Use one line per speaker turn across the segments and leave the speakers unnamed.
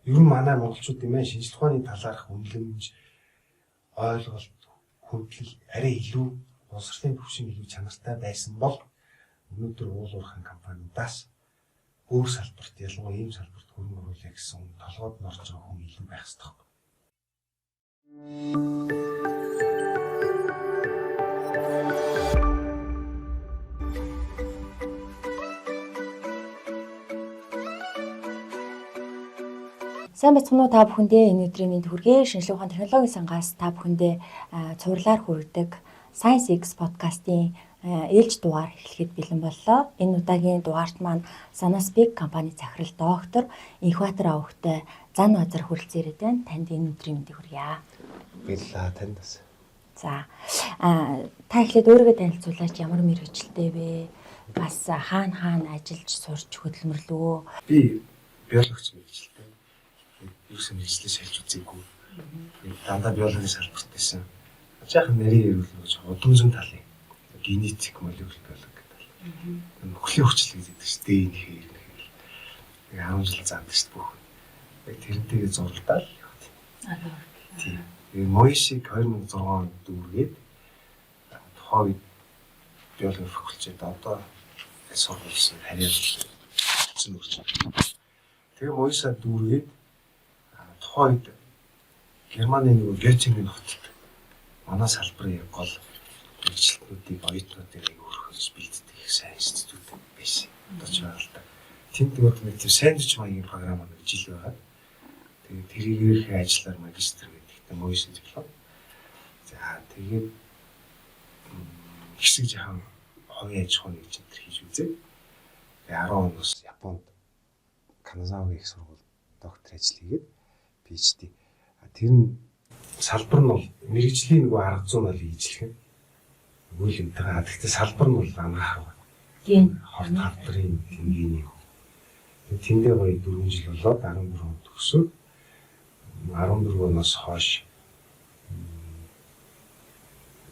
ер нь манай монголчуудын маань шинжлэх ухааны талаарх үнэлэмж ойлголт хөдлөл арай илүү боловсролын төвшин илүү чанартай байсан бол өнөөдөр уул уурхайн компаниудаас өөр салбарт ялангуяа ийм салбарт хөрөнгө оруулах гэсэн толгойд нь орж байгаа хүн илүү байх ёстой.
Сайн бацхан уу та бүхэндээ энэ өдрийн мэнд хүргэе. Шинжлэх ухааны технологийн сангаас та бүхэндээ цувралаар хүргэдэг Science X подкастын ээлж дугаар эхлэхэд бэлэн боллоо. Энэ удаагийн дугаарт маань Sanaspeak компани захирал доктор Инхбаатар Авагтай зан базар хүрэлцэн ирээд байна. Танд энэ өдрийн мэндийг хүргье.
Баярлалаа танд бас.
За та эхлээд өөрийгөө танилцуулаач, ямар мэргэжилтэй вэ? Бас хаана ажиллаж сурч хөдөлмөрлөө?
Би биологч мэргэжилтэй. Юусэн мэргэжлээ шалж үзээгүй. Дандаа биологийн салбарт байсан. Жаахан нарийн эрүүл гэж удамзан талын генетик молекуляр биологи гэдэг. Нөхлийн хүчил гэдэг чинь ДНХ хэрэг. 10 жил заадаг шүү бүх. Тэрнтэйгээ зурлалаа л яваад. Тийм. Моишиг 2006 онд дүүргээд тухайн биологи факультет одоо сургуулсан харьяалсан үрж. Тэгээ моишаа дүүргээд тухайн үед Германы нэг Гётинген хотод манай салбарын гол мэргэжилтнүүдийг оюутнуудыг өөрхөж бэлддэг их сайн институт байсан. Одоо ч байгаа л да. Тэнд нэг тийм сэндвич маягийн програм нэг жил байгаа. Тэгээд тэрийг ажиллаар магистр гэдэгтэй моишин диплом. За тэгээд хэсэг жахан хувийн аж ахуйн нэг центр хийж үзээ. Тэгээд 10 оноос Японд Каназагийн их сургууль доктор ажил хийгээд PhD. Тэр нь салбар нь бол мэргэжлийн нөгөө арга зүйн бол ийжлэх юм. Үйл юмтайгаа. Гэхдээ салбар нь бол анхаарал.
Ген
Хорт халдрын тэмдгийн. Тэндээ гоё 4 жил болоод 14 онд төгсөөд 14 оноос хойш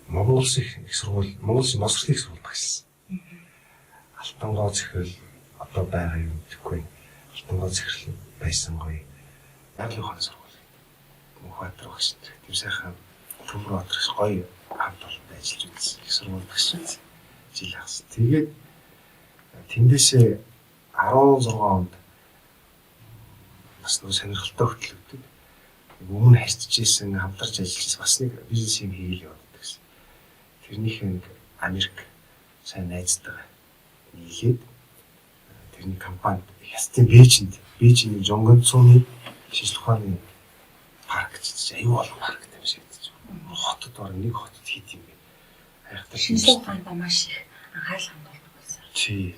Монгол Улсын их сургууль, Монгол Улсын боловсролын их сургуульд багшилсан. Алтангоо захирал одоо байгаа юм гэхгүй. Алтангоо захирал байсан гоё. Яаглын ухааны сургууль. Инхбаатар багш нар. Тэр сайхан төмөр отрос гоё хамт олонтой ажиллаж үзсэн. Их сургууль багш үзсэн. Жил хагас. Тэгээд тэндээсээ 16 онд бас нэг сонирхолтой хөтөлбөртэй. Өмнө харьцажсэн, хамтарч ажиллаж бас нэг бизнес юм хийгээл яваад гэсэн. Тэрнийхээ нэг Америк сайн найзтайгаа нийлээд тэрний компанид ястын Бээжинд Жонгонцооны шинжлэх ухааны парк гэж аюу олон парк юм шиг байна. Хотод орно нэг хотод хийд юм бэ. Хайртай
шинжлэх ухаанд маш их анхаарал хандуулдаг болсон.
Чи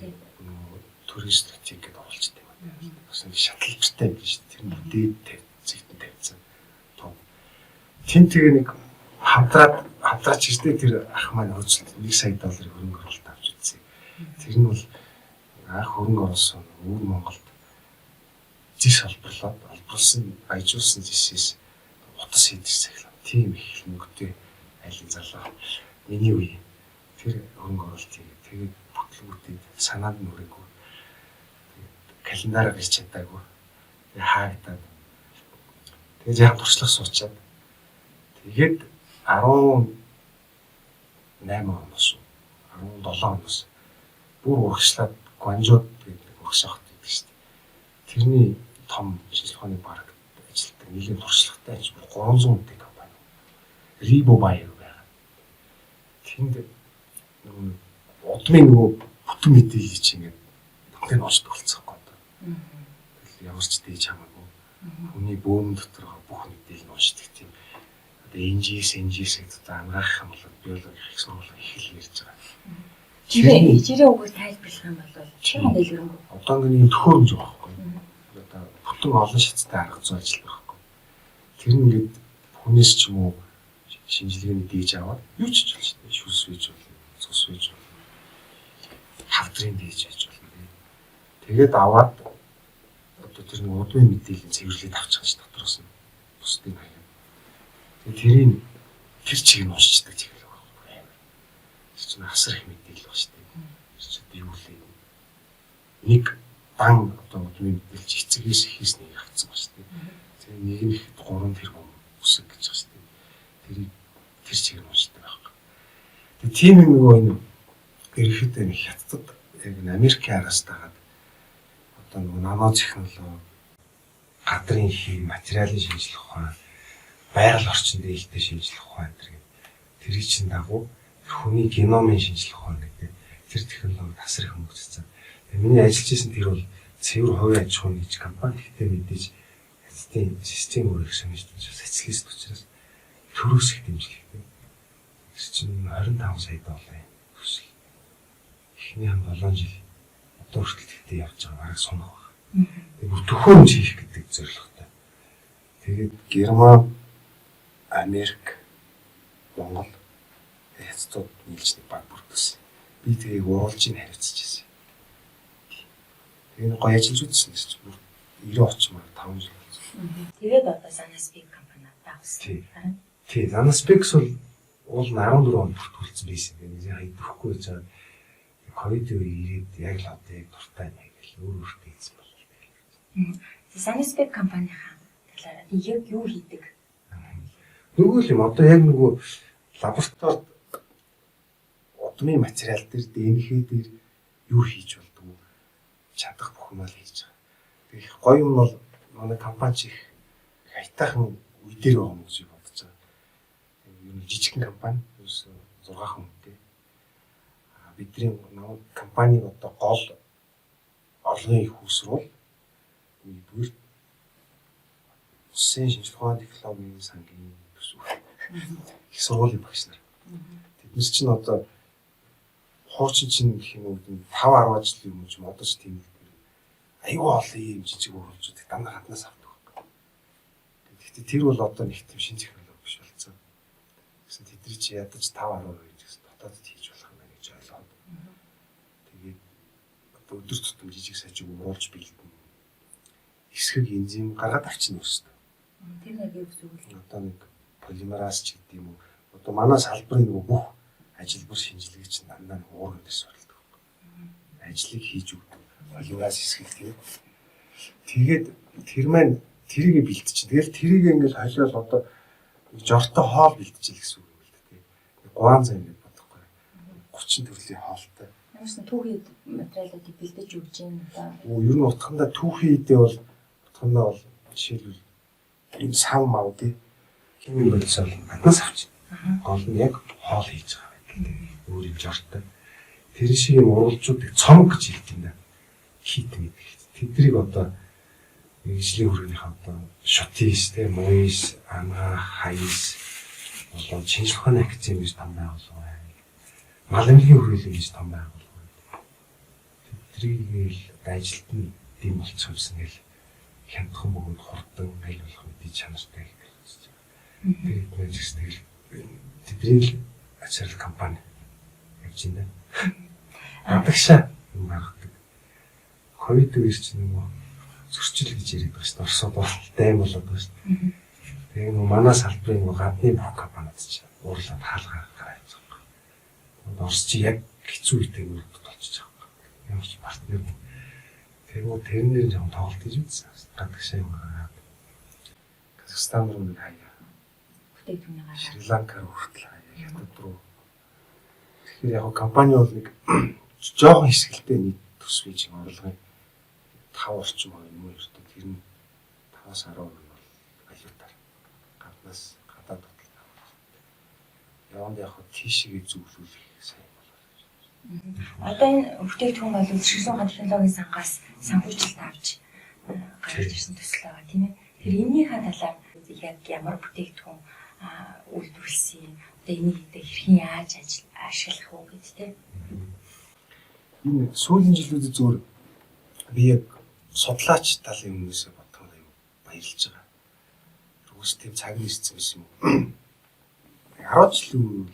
турист стратеги гэдээ оруулчихсан юм байна. Бас нэг шатлалтай биш тэр дээд зэгтэн тавьсан. Тин тэгээ нэг хамтраач гэжтэй тэр ах маань хөөцөлд $1 сая хөрөнгө оруулалт авч үзсэн. Тэр нь бол анх хөрөнгө оруулсан өвөр Монголд зис олборлсон баяжуулсан зисээс утас хийдэг цахилгаан. Тийм их мөнгөтэй айлын залуу. Миний үе тэр хөрөнгө оруулалт хийгээд тэгээд бүтлгүүтээд санаанд нь хүрээгүй. Календараар ирч чадаагүй. Тэгээд хаагдаад. Тэгээд яг туршлага суучаад тэгээд 18 оноос 17 оноос бүр урагшлаад Гуанжууд гэдэг урагшаа хот гэдэг шүү дээ. Тэрний том шинжлэх ухааны паркт ажилладаг нэгэн туршлагатай аж 300 хүнтэй компани. Рибобайо байгаа. Тэнд нөгөө удмын нөгөө бүтэн мэдээлэл чинь ингээд бүгдээ нуучдаг болцсон байхгүй. Тэгэл ямар ч дээж хамаагүй. Хүний бөөм дотор бүх мэдээлэл нуучдаг тийм. Одоо NGS гэдэг ангаах юм бол биологи их сургууль их л ярьж байгаа.
Жирээ үгээр тайлбарлах юм бол чим дэлгэрэнгүй.
Одоо ингээд төхөөр гэж байгаа байхгүй. Одоо бүтэн олон шаттай арга зүй ажил байхгүй. Тэр нь ингээд хүнээс ч юм уу шинжилгээний дээж аваад юу ч болж байна. Шүс вэж болно, цус вэж болно. Хавдрын дээж аж болно. Тэгээд аваад одоо тэр нэг удмын мэдээллийн цэвэрлээд авчих гэж дотроос нь бусдын хаяа. Тэгээд тэрийг тэр чиг нь уншдаг чиг л байгаа юм. Тэр чинь асар их мэдээлэл ба шүү дээ. Тэр чинь юу лээ. Нэг дан одоо удмын мэдээлж эцэгээс хийснийг авцсан ба шүү дээ. нэг нь ихэд 3 тэрбум үсэг гэж байна шүү дээ. Тэр чигээр уншдаг байхгүй. Тэгээ тийм юм нөгөө энэ ерөөхдөө нэг хятадд яг н Америкийн араас дагаад одоо нөгөө нано технологи, гадрын хий, материалын шинжилгээ ухаан, байгаль орчин дээлтэй шинжилгээ ухаан гэдэг. Тэрий чинь дагуу хүний геномын шинжилгээ ухаан гэдэг тэр технологи тасрах хүмүүжсэн. Тэгээ миний ажиллаж исэн тэр бол цэвэр хувийн аж ахуйн хийж компани гэхдээ мэдээж систем өөрөөр сонирхож социалист учраас төрөөс их дэмжлэгтэй. Тэр чинь 25 сая долларын төсөл. Эхний 7 жил одоо хүртэл тэгтээ явж байгаа бараг сунах байна. Тэгээ төхөөрөмж хийх гэдэг зорилготой. Тэгээд Герман, Америк, Монгол хятадууд нийлж нэг баг бүрдсэн. Би тэрийг уруулж ин хариуцж ирсэн. Тэгээ гоё ажиллаж үзсэн гэсэн чинь 90 очмаар 5 жил болсон.
Тэгээд одоо Sanaspec компани авсан.
Тий, Sanaspec бол 14 онд бүртгүүлсэн байсан. Тэгээ хайдахгүй байж байгаа. Ковид үеэр ирээд яг л одоо яг дуртай нэг л өөртөө хийсэн байна.
Sanaspec компанийн талаар яг юу хийдэг?
Нөгөө л юм одоо яг нөгөө лабораторид удмын материал дээр ДНХ дээр юу хийж болдгоо чадах бүх юм л хийж байгаа. Тэгээ их гоё юм бол манай компани чих хайтайхан үе дээр байгаа юм гэж бодож байгаа. Ер нь жижигхэн компани 6 хүнтэй. Бидний компаниг одоо гол орлогын их үүсрүүл нэгдүгээр улсын шинжилгээ ухааны технологийн сангийн төсөв их сургуулийн багш нар. Тэднес чинь одоо хуучин чинь гэх юм уу 5-10 жилийн өмнө ч модож тийм айгүй олон юм жижиг хуралчууд дандаа хатнаас авдаг. Гэхдээ тэр бол одоо нэг тийм шинэ технологи биш болсон. Гэсэн тэдний чи ядаж 5-10 гэсэн дотоодд хийж болох юм байна гэж ойлгоод. Тэгээд одоо өдөр тутам жижиг сажиг уулж бэлдэн. Хэсэг энзим гаргаад авчна өстө.
Тэр нэг юу гэсэн үг вэ?
Одоо нэг полимераз ч гэдэг юм уу. Одоо манай салбарын нөгөө бүх ажилбар шинжилгээ чинь дандаа уурын дээр суралдаг. Ажлыг хийж өгдөг. Полимераз хэсгийг тийм. Тэгээд тэр маань тэрийг бэлтчихин. Тэгэл тэрийг ингээл холиол одоо жортой хоол бэлтчихэл гэсэн үг юм л дээ. Гуан зам гэж бодохгүй. 30 төрлийн хоолтой.
Ямар ч түүхий материалуудыг бэлдэж өгч юм да.
Ер нь утгандаа түүхий идэ бол утгандаа бол жишээлбэл энэ сав мав тий хэмээн бодсоор гаднаас авчих. Гол нь яг хоол хийж байгаа байдаг. Өөр юм жортой. Тэр шиг юм уралжуудыг цомог гэж хэлдэг юм да. Хит мэд. Тэдрийг одоо ижлийн хүргээнийхээ одоо шотис тий моис ана хайс болоо шинжилгээ ухааны академич том байгууллага байна. Маламгийн хүрээлэн гэж том байгууллага байна. Тэдрийг л ажилт нь дэм болчихсон гэл хямдхан бөгөөд хурдан аль болох мэдээ чанартай гэж байна. Тэгээд мэж тэгэл тэдний л ачаал компани явж байна. Адагшаа юм гаргадаг. Ковид үеэр чинь нөгөө зөрчил гэж яриад байгаа шүү дээ. Оросод бол дайм болоод байгаа шүү дээ. Тэгээ нөгөө манай салбарын нөгөө гадны бүх компаниуд чинь уурлаад хаалгаа гараад байгаа. Орос чи яг хэцүү үедээ өөрөд болчихж байгаа. Ямар ч партнер. Тэгээ тэрнэр жоохон тоглолт хийж үзсэн. Гадагшаа юм гараад. Казахстан руу нэг хаяа.
Бүтээгдэхүүнээ гаргаад.
Шри-Ланка руу хүртэл хаяа. Хятад руу. Тэгэхээр яг компани бол нэг жоохон хэсгэлтэй нийт төсвийн чинь орлогын 5 орчим юм уу ердөө тэр нь 5-10% нь бол валютаар гаднаас гадаад бодлоо. Яванд яг тийшээ зөвлүүлэх сайн болоо.
Одоо энэ бүтээгдэхүүн бол ширхэг ухааны технологийн сангаас санхүүжилт авч гаргаж ирсэн төсөл байгаа тийм ээ. Тэр энэнийхээ талаар яг ямар бүтээгдэхүүн үйлдвэрлэсэн, одоо энийг хэрхэн яаж ашиглах уу гэдэг тийм.
Энэ сүүлийн жилүүдэд зөвөр би яг судлаач талын хүмүүсээ бодоход аюу баярлж байгаа. Үгүйс тийм цаг нэрсэн байсан юм. 10 жилийн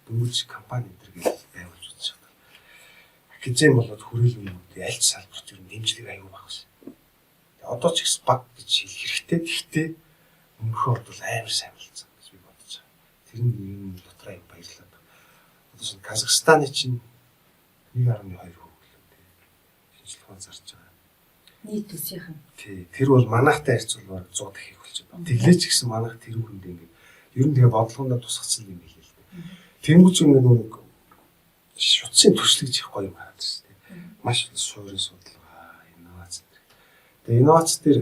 дөнгөж компани энэ гэж байгуулж үзэж байгаа. Академи болоод хүрээлэн аль ч салбарт ер нь дэмжлэг аюу багс. Одоо ч их баг гэж хэлэх хэрэгтэй. Гэхдээ өмнөхөд бол амар сайн болсон гэж би бодож байгаа. Тэр нь ер нь дотор аюу баярлаад байна. Одоо шинэ Казахстаны чинь 1.2% гэлээ. Шинжилгээ зарж байгаа.
нийт төсийнх нь.
Тий. Тэр бол манайхтай харьцуулбал 100 дахин их болчиход байна. Тэглээч гэсэн манайх тэр хүнд ингээд ер нь тэгээ бодлогондоо тусгацсан юм билээ л дээ. Тэнгуүч ингээд нэг шүтсийн төсөл гэж их гоё юм хараад байна шүү дээ. Маш их суурин судалгаа, инновац. Тэгээ инновац дээр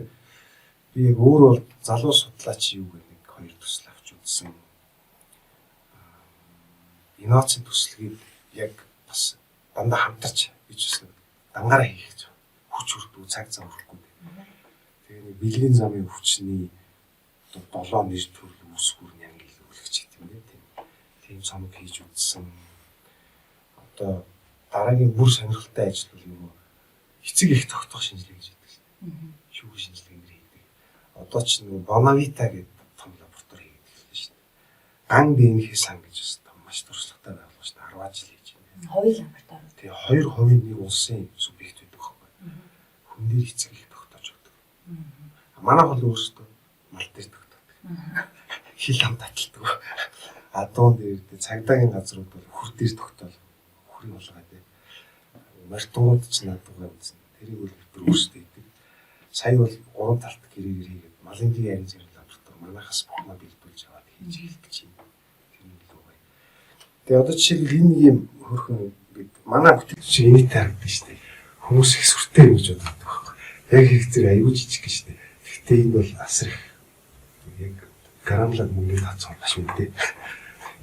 би яг өөр бол залуу судлаач юу гэх нэг хоёр төсөл авч үзсэн. Инновацийн төслийг яг бас дандаа хамтарч гэж үсэн. Дангаараа хийх гэж хүч хүрдүү цаг зав өрөхгүй. Тэгээ нэг бэлгийн замын хүчний 7 нэр төрөл үүсгүүр нь яг илүүлэгч гэдэг юм дээ. Тийм цомог хийж үзсэн. Одоо дараагийн бүр сонирхолтой ажил бол нөгөө эцэг их тогтоох шинжилгээ гэж байдаг шүү дээ. Шүүх шинжилгээгээр хийдэг. Одоо ч нөгөө Бонавита гэдэг том лаборатори хийдэг шүү дээ. Ган ДНХ сан гэж бас маш туршлагатай байгууллага шүү дээ. 10 жил хийж байна.
Хоёул лаборатори.
Тэгээ 2% нэг улсын субъект байдаг байхгүй. Хүн дээр эцэг их тогтоож өгдөг. Манай бол өөрсдөө мал дээр тогтоодог. Хил ам таталдаг. Адуун дээр цагдаагийн газрууд бол хүр дээр тогтоол. Хүрийн болгоод мартууд ч наадгаа үзэн. Тэрийг бол бид өөрсдөө хийдэг. Сая бол 3 талт гэрээгээр хийгээд малын дэгийн арийн зэрэг лаборатори манайхаас бохно бэлдүүлж аваад хийж эхэлдэг чинь. Тэр нь л үгүй. Тэгээ одоо жишээлбэл энэ юм хөрхөн бид манай бүтээгч энийг тарагдсан шүү дээ. Хүмүүс их сүртэй юм гэж боддог байхгүй. Яг их зэрэг аюул жижиг гэж шүү дээ. Гэхдээ энэ бол асар их яг грамлаг мөнгөний тооцоо маш мэдээ.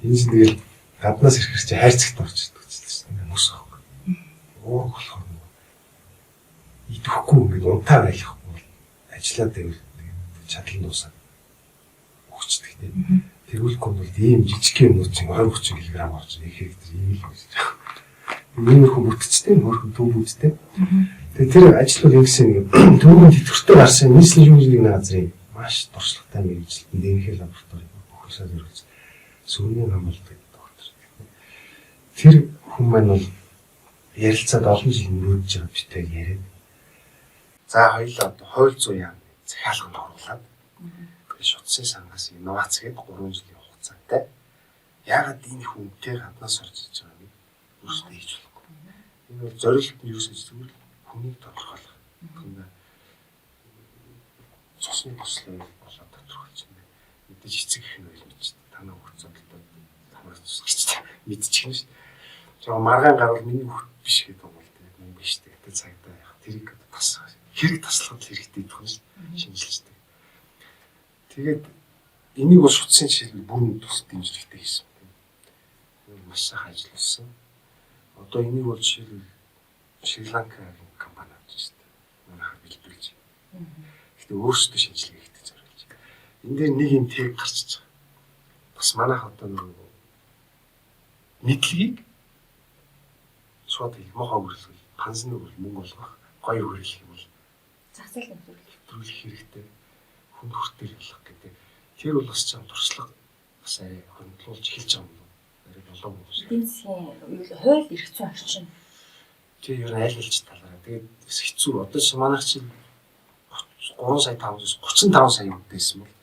Энэ чинь тэгэл гаднаас ирэхэр чи хайрцагт орчихдог чинь хүмүүс аахгүй. Өөр болохоор идэхгүй ингээд унтаа байхгүй ажиллаад байвал чадлан дуусаад өгчдөг тийм. Тэгвэл бол ийм жижиг юмнууд чинь 20-30 кг орж их хэрэгтэй ийм л гэж. Ийм их бүтцтэй хөрхөн төв бүттэй. Тэгээ тэр ажил бол ингэсэн нэг төвөнд тэтгэвртэй гарсан нийслэлийн шүүмжлэгийн газрын маш туршлагатай мэргэжилтэн ДНХ лаборатори хөлсөө зориулж сүрний хамгаалдаг доктор. Тэр хүн маань бол ярилцаад олон жил мөрөдж байгаа битэй яриад. За хоёлаа одоо хууль зүйн захиалганд оруулаад шүтсэн сангаас инновац гээд 3 жилийн хугацаатай яагаад энэ хүнтэй гаднаас орж иж байгааг нь өөрсдөө хийж болохгүй. Энэ бол зорилт нь юу гэж зүгээр хүнийг тодорхойлох. Хүнээ цусны бослоо болоод тодорхойлж байна. Мэдээж эцэг их нь ойлгож танаа хурцаалтад хамрах гэж мэдчихнэ шүү дээ. Жоо маргаан гарвал миний хурд биш гэдэг юм бол тэгээд мөн биш гэдэг цагдаа яг тэрийг бас хэрэг таслахад хэрэгтэй гэх юм шинжилжтэй. Тэгээд энийг бол шүтсэн жишээлбэл бүрэн тус дэмжлэгтэй хийсэн. Маш сайхан ажилласан. Одоо энийг бол жишээлбэл Шри-Ланкагийн компани авч байна. Манайхаар бэлдүүлж байна. Гэхдээ өөрсдөө шинжилгээ хийдэг зориулж. Энд дээр нэг юм тэг гарчиж байгаа. Бас манайх одоо нэг мэдлэгийг шууд мохоо үргэлжлэл, пансны үргэлжлэл мөнгө болгох, гоё үргэлжлэх юм бол
зах зээл
нэвтрүүлэх хэрэгтэй. Хүн хүртэл болох гэдэг. Тэр бол бас чам туршлага бас арай хөндлүүлж эхэлж байгаа юм. Арай болоо юм шиг.
Эдийн засгийн хууль эрх зүйн орчин.
Тэг ер нь аль алж талаараа. Тэгээд бас хэцүү. Одоо ч манайх чинь 3 сая 500 35 сая үдээсэн бол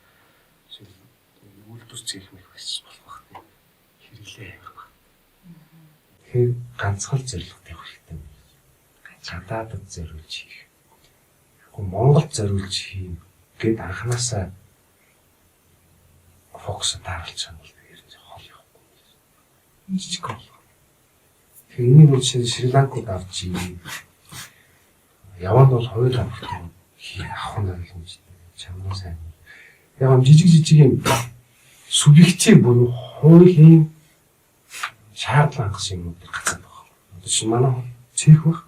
үйлдвэр цээх мэх байсан болох байх. Хэрэглээ авах байх. Тэгэхээр ганцхан зорилготой явах хэрэгтэй. Гадаадд зориулж хийх. Монголд зориулж хийм гэд анханасаа фокус тааруулж байгаа бол ер нь хол явахгүй. Жижиг хол. Тэгэхээр энийг бол Шри-Ланкад авч яванд бол хоёр авах авах нь гэж чамаа сайн. Яг жижиг юм субъектив буюу хуулийн шаардлага гэсэн юмуд гацаад байгаа. Одоо чи манай цэх байхгүй.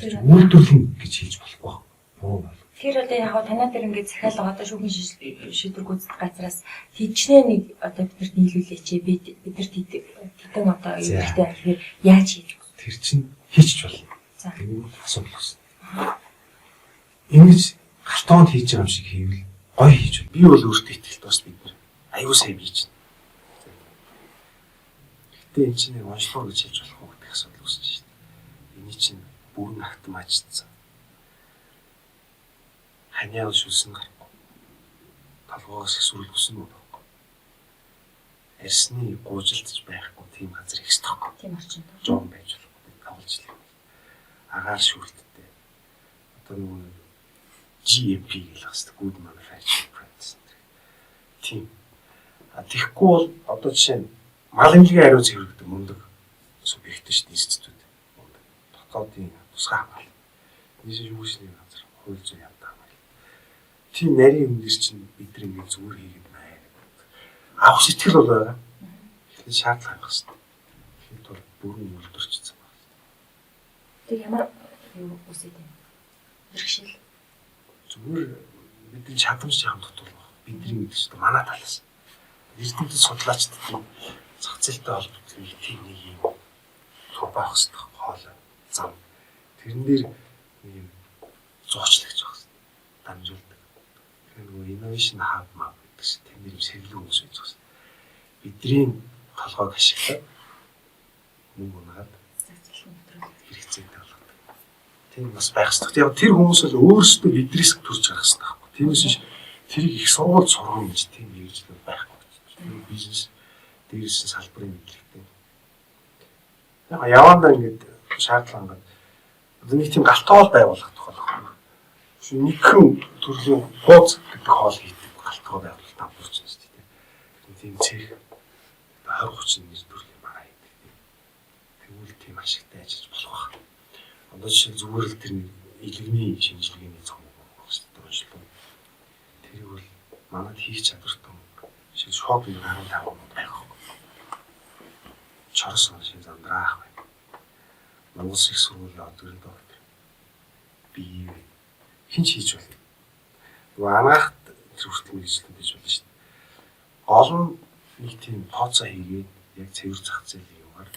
Үйлдвэрлэн гэж хэлж болохгүй.
Тэр одоо яг танаа дээр ингээд захиалга одоо шүүхийн шийдвэр гүйцэтгэх газраас тийчнээ нэг одоо бидэрт нийлүүлээч бидэрт тэтэн одоо юутэй тэгэхээр яаж хийж вэ?
Тэр чинь хийчих болно.
За.
Энэ асуудал байна. Ингэж галтоонд хийж байгаа юм шиг хийвэл гоё хийж байна. Би бол өөртөө ихтэй бас бид нар аюу сайн хийж байна. Гэтэ энэ чинь онцлог гэж хэлж болох уу гэдэг асуудал үүсэж байна. Эний чинь бүрэн автоматжсан. Ханиал шүлсэн гарахгүй. Талгуугаас эсвэл өсөн үү байхгүй. Арсны гуужилтж байхгүй тийм газар их сток.
Тийм орчинд.
Жон байж болохгүй. Тавлж л. Агаар шүлттэй. одоо нэг GMP гэж хэлсэн Good Manufacturing Practice. Тийм. Тэгэхгүй бол одоо жишээ нь мал эмнэлгийн ариун цэвэрлэгдэх мундаг субъект шүү дээ институт. Дотоодын тусгай хамгаалал. Нийс юу шний газар хууль зүйн явдаг. Тийм нарийн үнээр чинь бид нар ингэ зүгээр хийгээд байна. Авах сэтгэл бол байгаа. Тэгэхээр шаардлага байх хэрэгтэй. Хэд бол бүрэн үлдэрчсэн байна.
Тэр ямар юу үсээд байна? Бэрхшээл.
Зүгээр бидний чадамж яхан дотор байна. Бидний мэдээж шүү дээ манай талаас. Эрдэмтэд судлаачдад зах зээлтэй холбоотой тийм нэг юм тур байх хэрэгтэй хоолой зам. Тэрэн дээр нэг юм зоочлагч байх хэрэгтэй. Дамжуулдаг. Нөгөө innovation hub маа гэдэг чинь тэр нэр сэргэлэн хүмүүс байж байгаа. Бидний толгойг ашиглаад мөнгө унаад хэрэгцээтэй болгодог. Тийм бас байх хэрэгтэй. Яг тэр хүмүүс бол өөрсдөө бидрээс төрж гарах хэрэгтэй байхгүй. Тиймээс биш тэрийг их сургууль сургах гэж тийм хэрэгжил байхгүй. Бизнес дээрээс салбарын мэдлэгтэй. Яг явандаа ингэж шаардлага ингээд одоо нэг тийм галтгоол байгуулах тухай. Нэгэн төрлийн хууз гэдэг хоол хийдэг галтгоо байгуулалт амтурч байна шүү дээ. Тийм цэг 20-30 нэг төрлийн бараа хийдэг. Тэгвэл тийм ашигтай ажиллаж болох байх. Одоо жишээ зүгээр л тэр илэгний шинжилгээний цом болох шүү дээ. Уншлаа. Тэрийг бол манад хийх чадвартай шиг шок 15 байх. Чорс шиг зандраах байна. Монгол их сургуулийн одгөрөнд ордог. Би хинч хийж байна. Нөгөө анаахт тэр хүртэл мэргэжлэн гэж болно шүү дээ. Гол нь нэг тийм тооцоо хийгээд яг цэвэр зах зээлийн югаар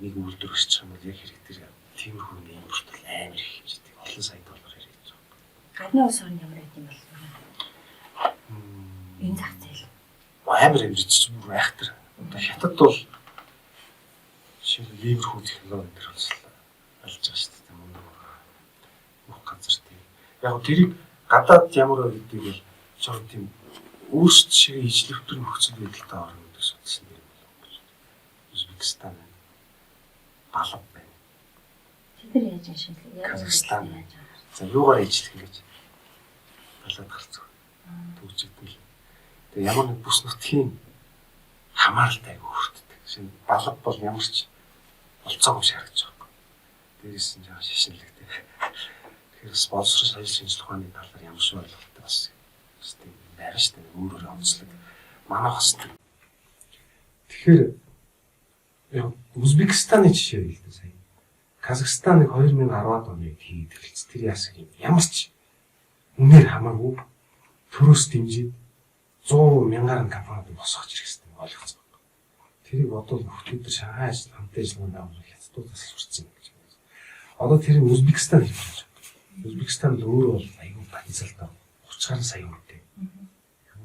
нэг үйлдвэр өсчих юм бол яг хэрэг тэр тиймэрхүү нэг бүртэл амар их хэмжээтэй олон сая доллар хэрэгж байгаа.
Гадны улс орн ямар байд юм бол энэ зах зээл
амар хэмжиж бүр айхтар. Одоо хятад бол шиг ливерхүү технологи дээр бас алж байгаа шүү дээ. Мөнх газар тийм. Яг нь тэрийг гадаад ямар байдгийг бол жоо тийм өөрсд шиг ижлэвтэр нөхцөл байдалтай орно гэдэг судалсан юм байна. Узбекистан байна. Балав байна.
тэд нар яаж шинжилгээ
Казахстан байна. За юугаар ижлэх гэж балаад гарцгаа. Төгжигдэл. Тэгээ ямар нэг бүс нутгийн хамааралтай өөртдөг. Шинэ балав бол ямар ч болцоогүй шаарч байгаа. Дээрээс нь жаа шишинлэгтэй. Тэгэхээр бас боловсрол соёл шинжилгээ ухааны талаар ямар ч ойлголттой бас тийм байна шүү дээ. Өөрөөр онцлог манайх бас. Тэгэхээр Узбекистаны жишээ хэлдэг сая. Казахстаныг 2010-ад оны хийгээд эхэлсэн. Тэр яасан юм. Ямар ч үнээр хамаагүй төрөөс дэмжиж 100 мянган компанид босгож ирэх хэрэгтэй ойлгоцсон. Тэрийг бодвол нөхдөд Шанхай ажил хамтын ажиллагаанд авах хятадуудаас сурцсан гэж байна. Одоо тэр Узбекистан хийж байгаа. Узбекистан л өөрөө бол аюул потенциалтай 30 гаруй сая хүнтэй.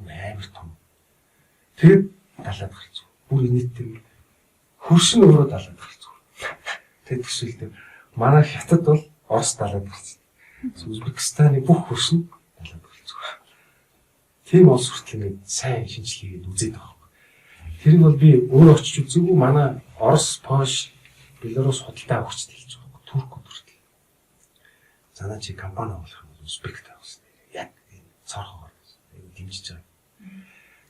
Амар том. Тэгээд далаад гарч. Бүр нийтдээ хөршин өөрөө далаад гарч. Тэгэд төсөлдөв. Манай хятад бол Орос далаад гарч. Узбекистаны бүх хөршин далаад гарч. Тийм улс хүртэл ингэ сайн шинжилгээгээд үзээд байгаа. Тэр нь бол би өөрөө очиж үзээгүй манай Орос, Польш, Беларусь худалдаа авахчд хэлж байгаа. Турк хүртэл. Занаа чи компани болох юм Узбект авах хэрэгтэй. Яг энэ цорхоор дэмжиж байгаа.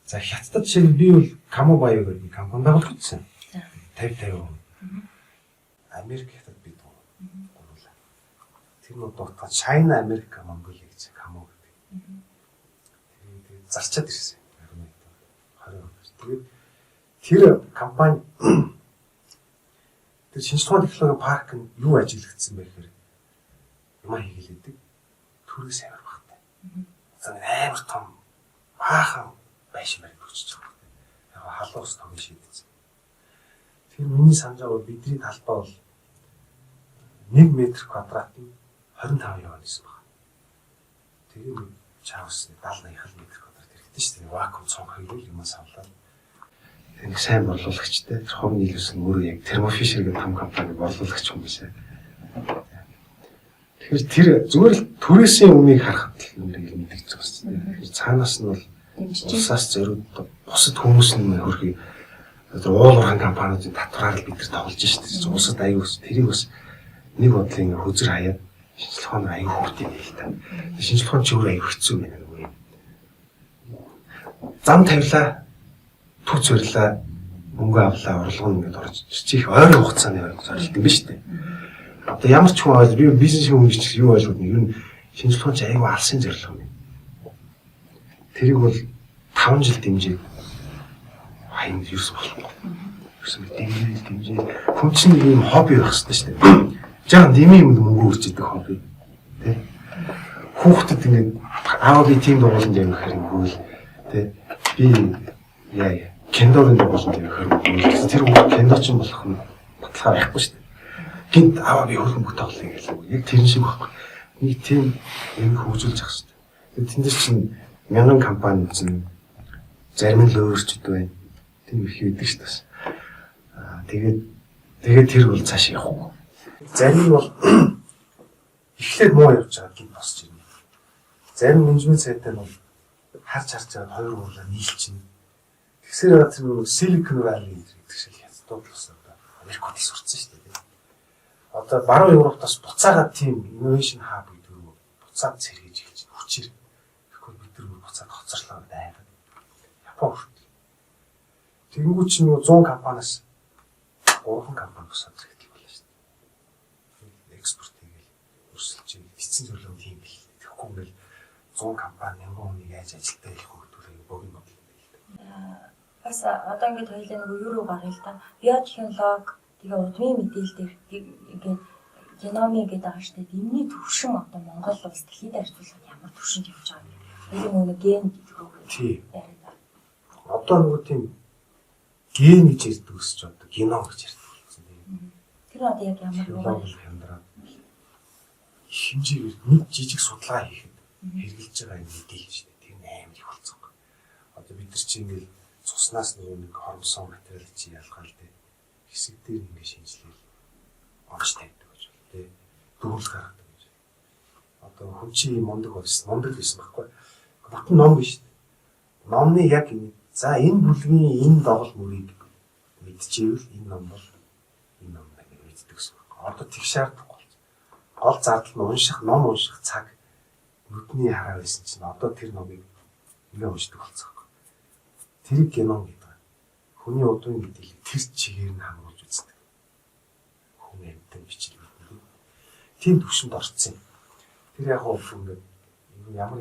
За хятадд шиг би бол Камо Баяо гэдэг компани байгуулах гэсэн. 50-50%. Америк хятад бид гурлаа. Тэр нь дуутгаад China, Америка, Монголиа гэж Камо гэдэг. Тэгээд зарчаад ирсэн. 20. Тэгээд тэр компани тэр шинжлэх ухааны технологийн парк нь юу ажиглагдсан бэ гэхээр юм хийлээдэг. Төрөөс амар багтай. Амар том баахан байшин барь өгч байгаа. Яг халуус том шийдсэн. Тэр миний санаж байгаа бидний талбай бол 1 м² нь 25 евро гэсэн байна. Тэгээд чаавс 70-80 м² хэрэгтэй шүү дээ. Вакуум цонх хийвэл юм савлаа. Тэнийг сайн борлуулагчтай тэр хов нийлүүлсэн өөрөө яг Термофишер гэх том компани борлуулагч хүмүүс ээ. Тэгэхээр тэр зүгээр л түрээсийн үнийг харахад л нэг мэдэгдэж байгаа шүү дээ. Тэгэхээр цаанаас нь бол улсаас зориуд бусад хүмүүс нь хөрхий уулуурхан компаниудын татвараар бид нар тоглож шүү дээ. Улсад аюул тэрийг бас нэг бодлын хөзөр хаяад шинжлэх ухааны аяг хурд юм л та. Шинжлэх ухаан ч өөр аяг хэцүү байна нөгөө юм. Зам тавилаа, төв зорилаа, мөнгө авлаа, орлого нь ингээд орж чих ойрын хугацааны зорилт юм ба шүү дээ. Одоо ямар ч хүн би бизнес хүн гэж юу ойлгох нь ер нь шинжлэх ухаан ч аяг алсын зорилго юм. Тэрийг бол 5 жил дэмжиж хайн юус болохгүй. Юусэн дэмжиж хүн чинь ийм хобби байх хэрэгтэй шүү дээ. Жаа дэмий юм мөнгө үрж идэг хобби. Тэ. Хүүхдэд ингээд аав би тийм дугууланд явах хэрэггүй л тэ. Би яа кендорын дугууланд явах хэрэггүй. Тэр хүүхд кендоч юм болох нь баталгаа байхгүй шүү дээ. Гинт аав би хөрөнгө тоглоё гэсэн үг. Яг тэр шиг байхгүй. Нэг тийм юм хөгжүүлж ах шүү дээ. Тэндээс чинь мянган компани үзэн зарим нь л өөрчлөлт байна. Тийм их идэг шүү дээ. Тэгээд тэр бол цааш явахгүй. Зарим нь бол эхлээд муу явж байгаа гин босч ирнэ. Зарим менежмент сайтай нь бол харж байгаа хоёр уулаа нийлчихнэ. Тэгсээр тэр Silicon Valley гэдэг шиг хятад болсон одоо Америкт сурцсан шүү дээ. Одоо баруун Европоос буцаагаад тийм innovation hub гэдэг нь буцаад сэргийж эхэлж байна. Хүчээр. Тэгэхээр бид нар буцаад хоцорлоо дайгаад. Япон хүртэл. Тэнгүүч нь 100 компаниас 3 компани босоод ирэх болно шүү дээ. Экспорт хийгээл өрсөлдөж эцсийн зөвлөм тийм бил. Тэгэхгүй ингээл 100 компани нэг хүнийг яаж ажилтаа хийх вэ гэдэг богино бодол.
Бас одоо ингээд хоёлаа нэг юу руу гаргая л та. Биотехнологи тэгээ удмын мэдээлэл дээр ингээд геномик гэдэг байгаа шүү дээ. Эмний төвшин одоо Монгол улс дэлхийд харьцуулахад ямар төвшөнд явж байгаа юм бэ? Энэ нөгөө ген гэдэг үү?
Тийм. Одоо нөгөө тийм ген гэж ярьдаг өсч одоо геном гэж ярьдаг гэсэн тийм.
Тэр одоо яг ямар юу
хямдраад хэмжээгээр нэг жижиг судалгаа хийхэд хэрэгжилж байгаа юм мэдээлэл шүү дээ. Тэр амар их болцсон. Одоо бид нар чинь ингээл цуснаас нэг хормсон материал чи ялгаал дээ. Хэсэг дээр ингээ шинжилгээл онц тавьдаг гэж байна тий. Дөрвөл гаргадаг гэж. Одоо хүн чи мундаг байсан байхгүй. Батн ном биш. Номны яг за энэ бүлгийн энэ доголь мөрийг мэдчихвэл энэ ном бол энэ ном гэж мэддэг гэсэн үг. Одоо тэг шаардахгүй болж. Гол зардал нь ном унших цаг нүдний хараа байсан чинь одоо тэр номыг ингээ уншдаг болцсон. Тэр геном гэдэг. Хүний удмын мэдээлэл тэр чигээр нь хамруулж үздэг. Хүн амьтан бичил мэдээ. Тийм төвшөнд орцсон. Тэр яг хөө ингээд ямар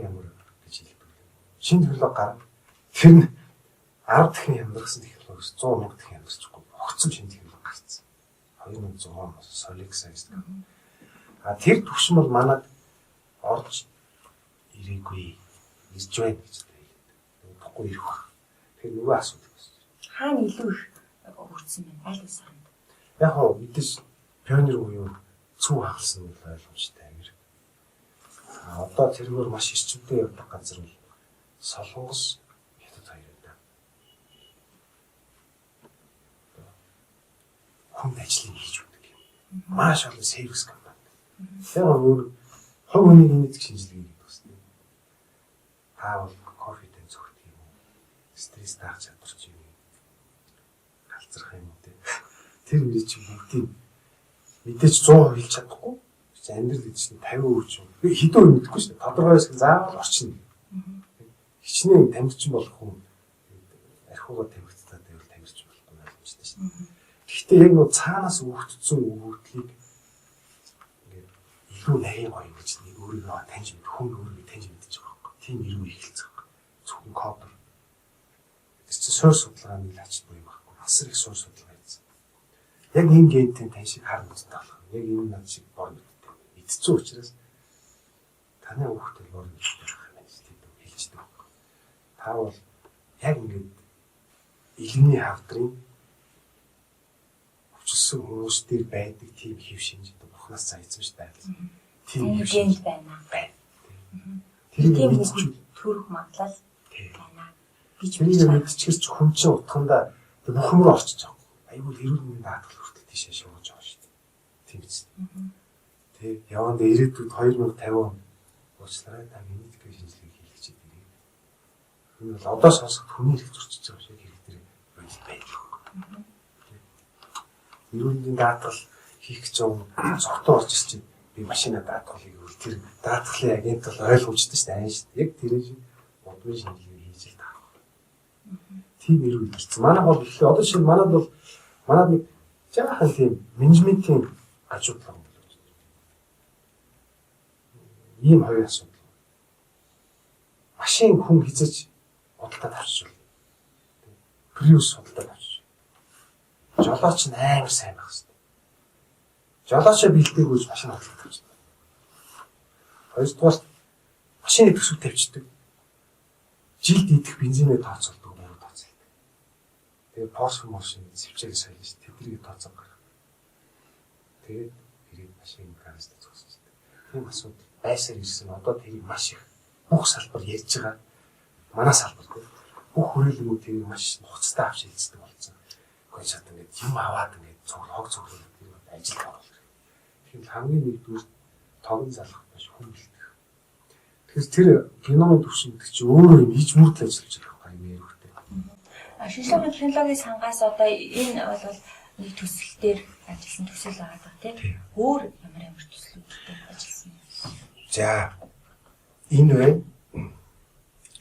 гэж хэлдэг. Шинэ технологи гарав. Тэр нь 10 дахин хямдсан технологиос 100 мянга дахин хямдчихгүй. Огцом шинэ технологи гарсан. 2100 оноос Solix гэдэг. А тэр төвшин бол манад орж ирээгүй. Ирж байна гэж хэлдэг. Бохгүй ирэх баг. Тэр нөгөө асуудал байна.
Хаана илүү их хөгжсөн байна? Аль улс оронд?
Яг хоо мэдээж пионер буюу цүү хагалсан нь ойлгомжтой амир. А одоо тэргээр маш эрчимтэй явдаг газар бол Солонгос хятад хоёр байна. Хүн ажлыг хийж өгдөг юм. Маш олон сервис компани. Яг өөр хувь хүний генетик шинжилгээ хийдэг байна. Таавал кофе тэнцвэрт юм уу? Стресс даах чадварч юм. Галзрах юм уу те. Тэр үе чинь бүгдийг мэдээж 100% хэлж чадахгүй. Амьдрал гэж чинь 50% ч юм. Би хэдэн үе мэдэхгүй шүү дээ. Тодорхой хэсэг заавал орчин. Хичнээн тамирчин болох хүн архиугаа тамирчтай байвал тамирчин болохгүй ойлгомжтой шүү дээ. Гэхдээ яг нөө цаанаас өгөгдсөн өгөгдлийг ингээд илүү нарийн гоё гэж нэг өөрийгөө таньж мэд, хүн өөрийгөө таньж мэдчих واخхой. Тийм ирүү ихэлцэх واخхой. Зөвхөн кодер. Тэр чинь суурь судалгааны лач буй юм байхгүй. Асар их суурь судалгаа хийсэн. Яг энэ гентэй тань шиг хар мэдтэй болох. Яг энэ над шиг бор мэдтэй. Мэдсэн учраас таны хүүхдтэй бор мэдтэй байх юм байна тийм хэлждэг واخхой. Та бол яг ингээд илгэний хавдрын өвчлсөн хүмүүс дээр байдаг тийм хэв шинж Бурханаас заасан шүү дээ. Тийм генд байна. Тийм төрөх магадлал байна гэж мэдчихэр ч хүн чинь утгандаа бүх юм руу орчиж байгаа. Айгуул эрүүл мэндийн даатгал хүртэл тийшээ шуугаж байгаа шүү дээ. Тийм биз. Тэг яванд ирээдүйд 2050 он уучлаарай та генетик шинжилгээ хийлгэж ирээ. Энэ бол одоо сонсоход хүний эрх зөрчиж байгаа шиг хэрэг дээр бодит байдаг. Эрүүл мэндийн даатгал хийх гэж юм цогтоо орж ирж байна. би машина даатгалыг гэвэл тэр даатгалын агент бол ойлгомжтой шүү дээ. шүү дээ. Яг тэр шиг удмын шинжилгээ хийж л таа. Тийм эрүүл хэлсэн. Манайх бол ихлэ одоо шинэ манайд нэг жаахан тийм менежментийн ажууд л байна. Ийм хоёр асуудал. Машин хүн хязгаарч бодолтой тавьчих. Приус бодолтой тавьчих. Жолооч нь амар сайн байх хэрэгтэй. Жолоочоо бэлдээгүйж машин бодолтой тавьчих. Хоёрдугаар машины төсөв тавьчихдаг. Жилд идэх бензинээ тооцоолдог мөрөд тооцоолдог. Тэгээ Porsche машин зэвчээрээ соёлж тэднийг тооцоо гаргах. Тэгээд ирээд машин гараж зогсчихдаг. Тийм асуудал байсаар ирсэн. Одоо тэрийг маш их бүх салбар ярьж байгаа. Манай салбар тийм бүх хүрээлэнгүүд тэрийг маш нухацтай авч хэлцдэг болсон. Гэхдээ шат ингээд юм аваад ингээд цуглог тэр ажил оруулах. Тэгэхээр хамгийн нэгдүгээр тогн залах биш хүн бэлдэх. Тэгэхээр тэр геномын төвшинтэй чи өөрөө юм хийж мөрдөл ажиллаж байгаа юм ярихтэй.
Шинжилгээ технологийн сангаас одоо энэ бол нэг төсөл дээр ажилласан төсөл байгаа тийм. Өөр ямар төслүүдтэй ажилласан юм.
За энэ вэ?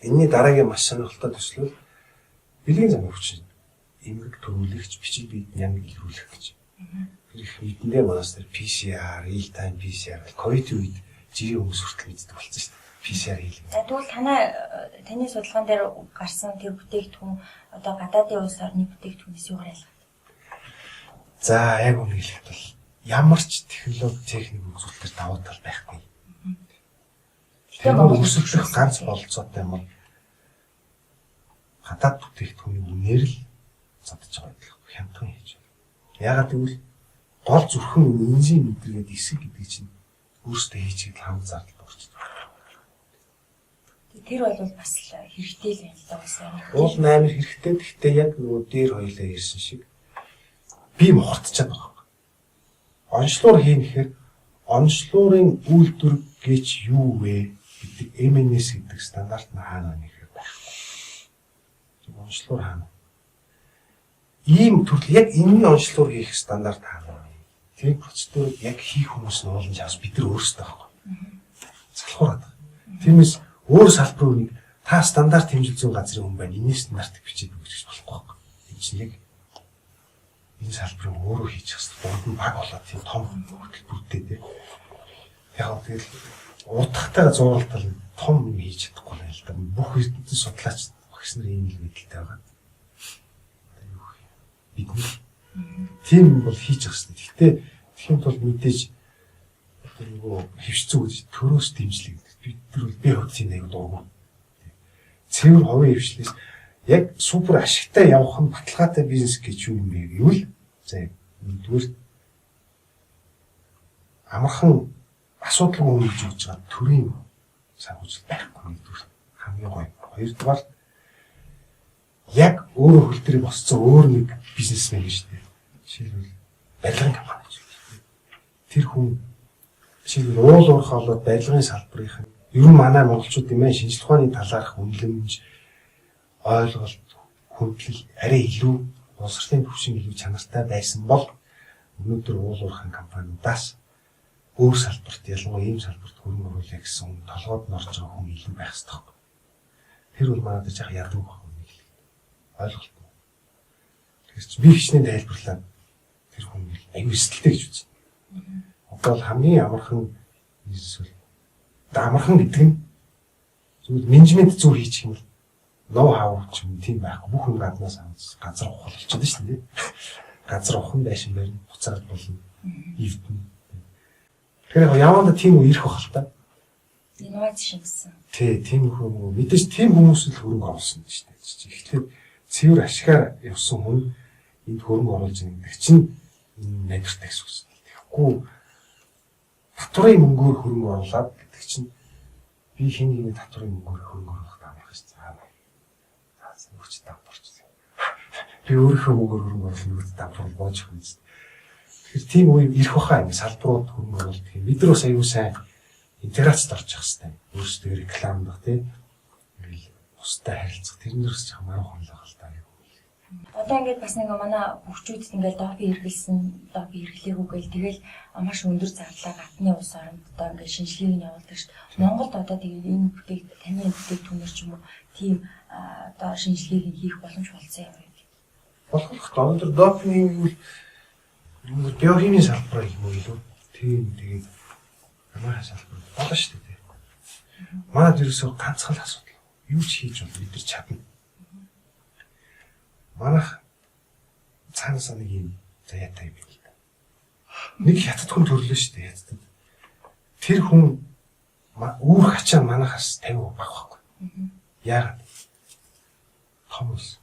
Энэний дараагийн маш сонирхолтой төсөл бол бэлгийн замын хүчин эмгэг төрүүлэгч бичиг биеднийг илрүүлэх гэж. Тэр их эдэндээ манаас тэр PCR, real time PCR, ковид үед жирийн хүмүүс хүртэл мэддэг болсон шүү дээ. PCR хийлгэн.
За тэгвэл таны судалгаан дээр гарсан тэр бүтээгдэхүүн одоо гадаадын улс орны бүтээгдэхүүнээс юугаар ялгаатай?
За яг үнэ хэлэхэд бол ямар ч технологи техник үзүүлэлтээр давуу тал байхгүй. Тэгэхээр өсөлтөх ганц болцоотой юм бол гадаад бүтээгдэхүүний үнээр л задж байгаа юм. Хямдхан хийж байна. Яагаад гэвэл гол зүрхэн энжийн мэдрээд эсэг гэдэг чинь өөртөө хийчихэл хамт зардал болчихсон.
Тэр бол бас хэрэгтэй л юм л да уусаа.
Уул 8 хэрэгтэй. Гэхдээ яг нөгөө дээр хоёлаа ирсэн шиг би мохордчихад байгаа. Онцлоор хийхээр онцлуурын үйлдвэр гэж юу вэ гэдэг MNS гэдэг стандарт нь хаана нэхэр байхгүй. Онцлуур хаана. Ийм төрөл яг энэний онцлуур хийх стандарт хаана. Тэр процедурыг яг хийх хүмүүс нь олон жаас бид нар өөрсдөө байхгүй. Залхуураад. Тиймээс өөр салбарын үнийг та стандарт хэмжил зүйн газрын хүн байна. Энэс стандарт бичиж өгч болохгүй. Энэ чинь яг энэ салбарын өөрөө хийчих хэрэгтэй. Дунд нь баг болоод тийм том хөтөлбөртэй тийм. Яг тэгэл удахтайгаа зууралтал том юм хийж чадахгүй байна л да. Бүх эрдэнэт судлаач багш нарын ийм л байдалтай байгаа. Бид тийм бол хийж явах хэрэгтэй. Гэхдээ тэгхийн тулд мэдээж нөгөө хөвчцүү гэж төрөөс дэмжлэг. Бид нар бол бие хөдөлгөөний аяг дуугүй. Цэвэр хувийн хөвчлээс яг супер ашигтай явах нь баталгаатай бизнес гэж юу юм бэ гэвэл за нэгдүгээр амархан асуудалгүй өмнөж өгч байгаа төрийн санхүүжилт байхгүй нэгдүгээр хамгийн гоё. Хоёрдугаар яг өөрөө хөл дээр босцсон өөр нэг бизнесмен гэж дээ. Жишээлбэл барилгын компани гэж. Тэр хүн жишээлбэл уул уурхай болоод барилгын салбарын ер нь манай монголчууд юм аа шинжлэх ухааны талаарх үнэлэмж ойлголт хүндлэл арай илүү боловсролын төвшин илүү чанартай байсан бол өнөөдөр уул уурхай компаниудаас өөр салбарт ялангуяа ийм салбарт хөрөнгө оруулах гэсэн толгойд норж байгаа хүн илүү байх хэрэгтэй. Тэр бол манайд жах ядан баг ойлголт. Тэгэхээр чи би хичнээн тайлбарлаа. Тэр хүн аюу эсэлтэй гэж үзсэн. Одоо хамгийн амархан бизнес бол амархан гэдэг нь зөвхөн менежмент зүг хийчих юм бол ноу хау ч юм тийм байхгүй. Бүх хүн гаднаас газар ухаал болчиход шүү дээ. Газар ухан байшин байна. Буцаад болно. Ивдэн. Тэгэхээр яванда тийм үү ирэх байх л та.
Инновац шингэсэн.
Тийм хүмүүс мэдээж тийм хүмүүс л хөрөнгө оруулсан шүү дээ. Тэгэхээр цэвэр ашигаар явсан хүн энд хөрөнгө оруулж байгаа гэдэг чинь найдвартай гэсэн үг. Тэгэхгүй татварын мөнгөөр хөрөнгө оруулаад гэдэг чинь би хэнийг татварын мөнгөөр хөрөнгө оруулах таамаг шүү дээ. За хүч давтарч. Би өөрийнхөө мөнгөөр хөрөнгө оруулах нүд давтар болж байгаа юм. Тэгэхээр тийм үе ирэх баха ингэ салбарууд хөрөнгө оруулах юм. Бид нар бас аюу сайн интеграцид орж явах хэрэгтэй. Өөрсдөө рекламдах тийм. Бустай харилцах тэрнээс ч хамаарах хонлог л таа.
Одоо ингээд бас нэг манай хөгчүүдэд ингээд допи хэрэглээх үгээл тэгэл маш өндөр зарлага гадны улс оронд одоо ингээд шинжилгээг нь явуулдаг шүү дээ. Монголд одоо тэгээд энэ таны бүтээгдэхүүнээр ч юм уу тийм одоо шинжилгээг нь хийх боломж болсон юм байна.
Болох та өндөр допинг бол биохимийн салбар юм уу илүү? Тийм тэгээд ямар салбар болно шүү дээ. Манайд ерөөсөө ганцхан л асуудал. Юу ч хийж бол бид нар чадна. Манайх цаанаас нэг юм заяатай юм байна. Нэг хятад хүн төрлөө шүү дээ хятад. Тэр хүн үүрх ачаа манайхаас 50% бага байхгүй. Яагаад? Том ус.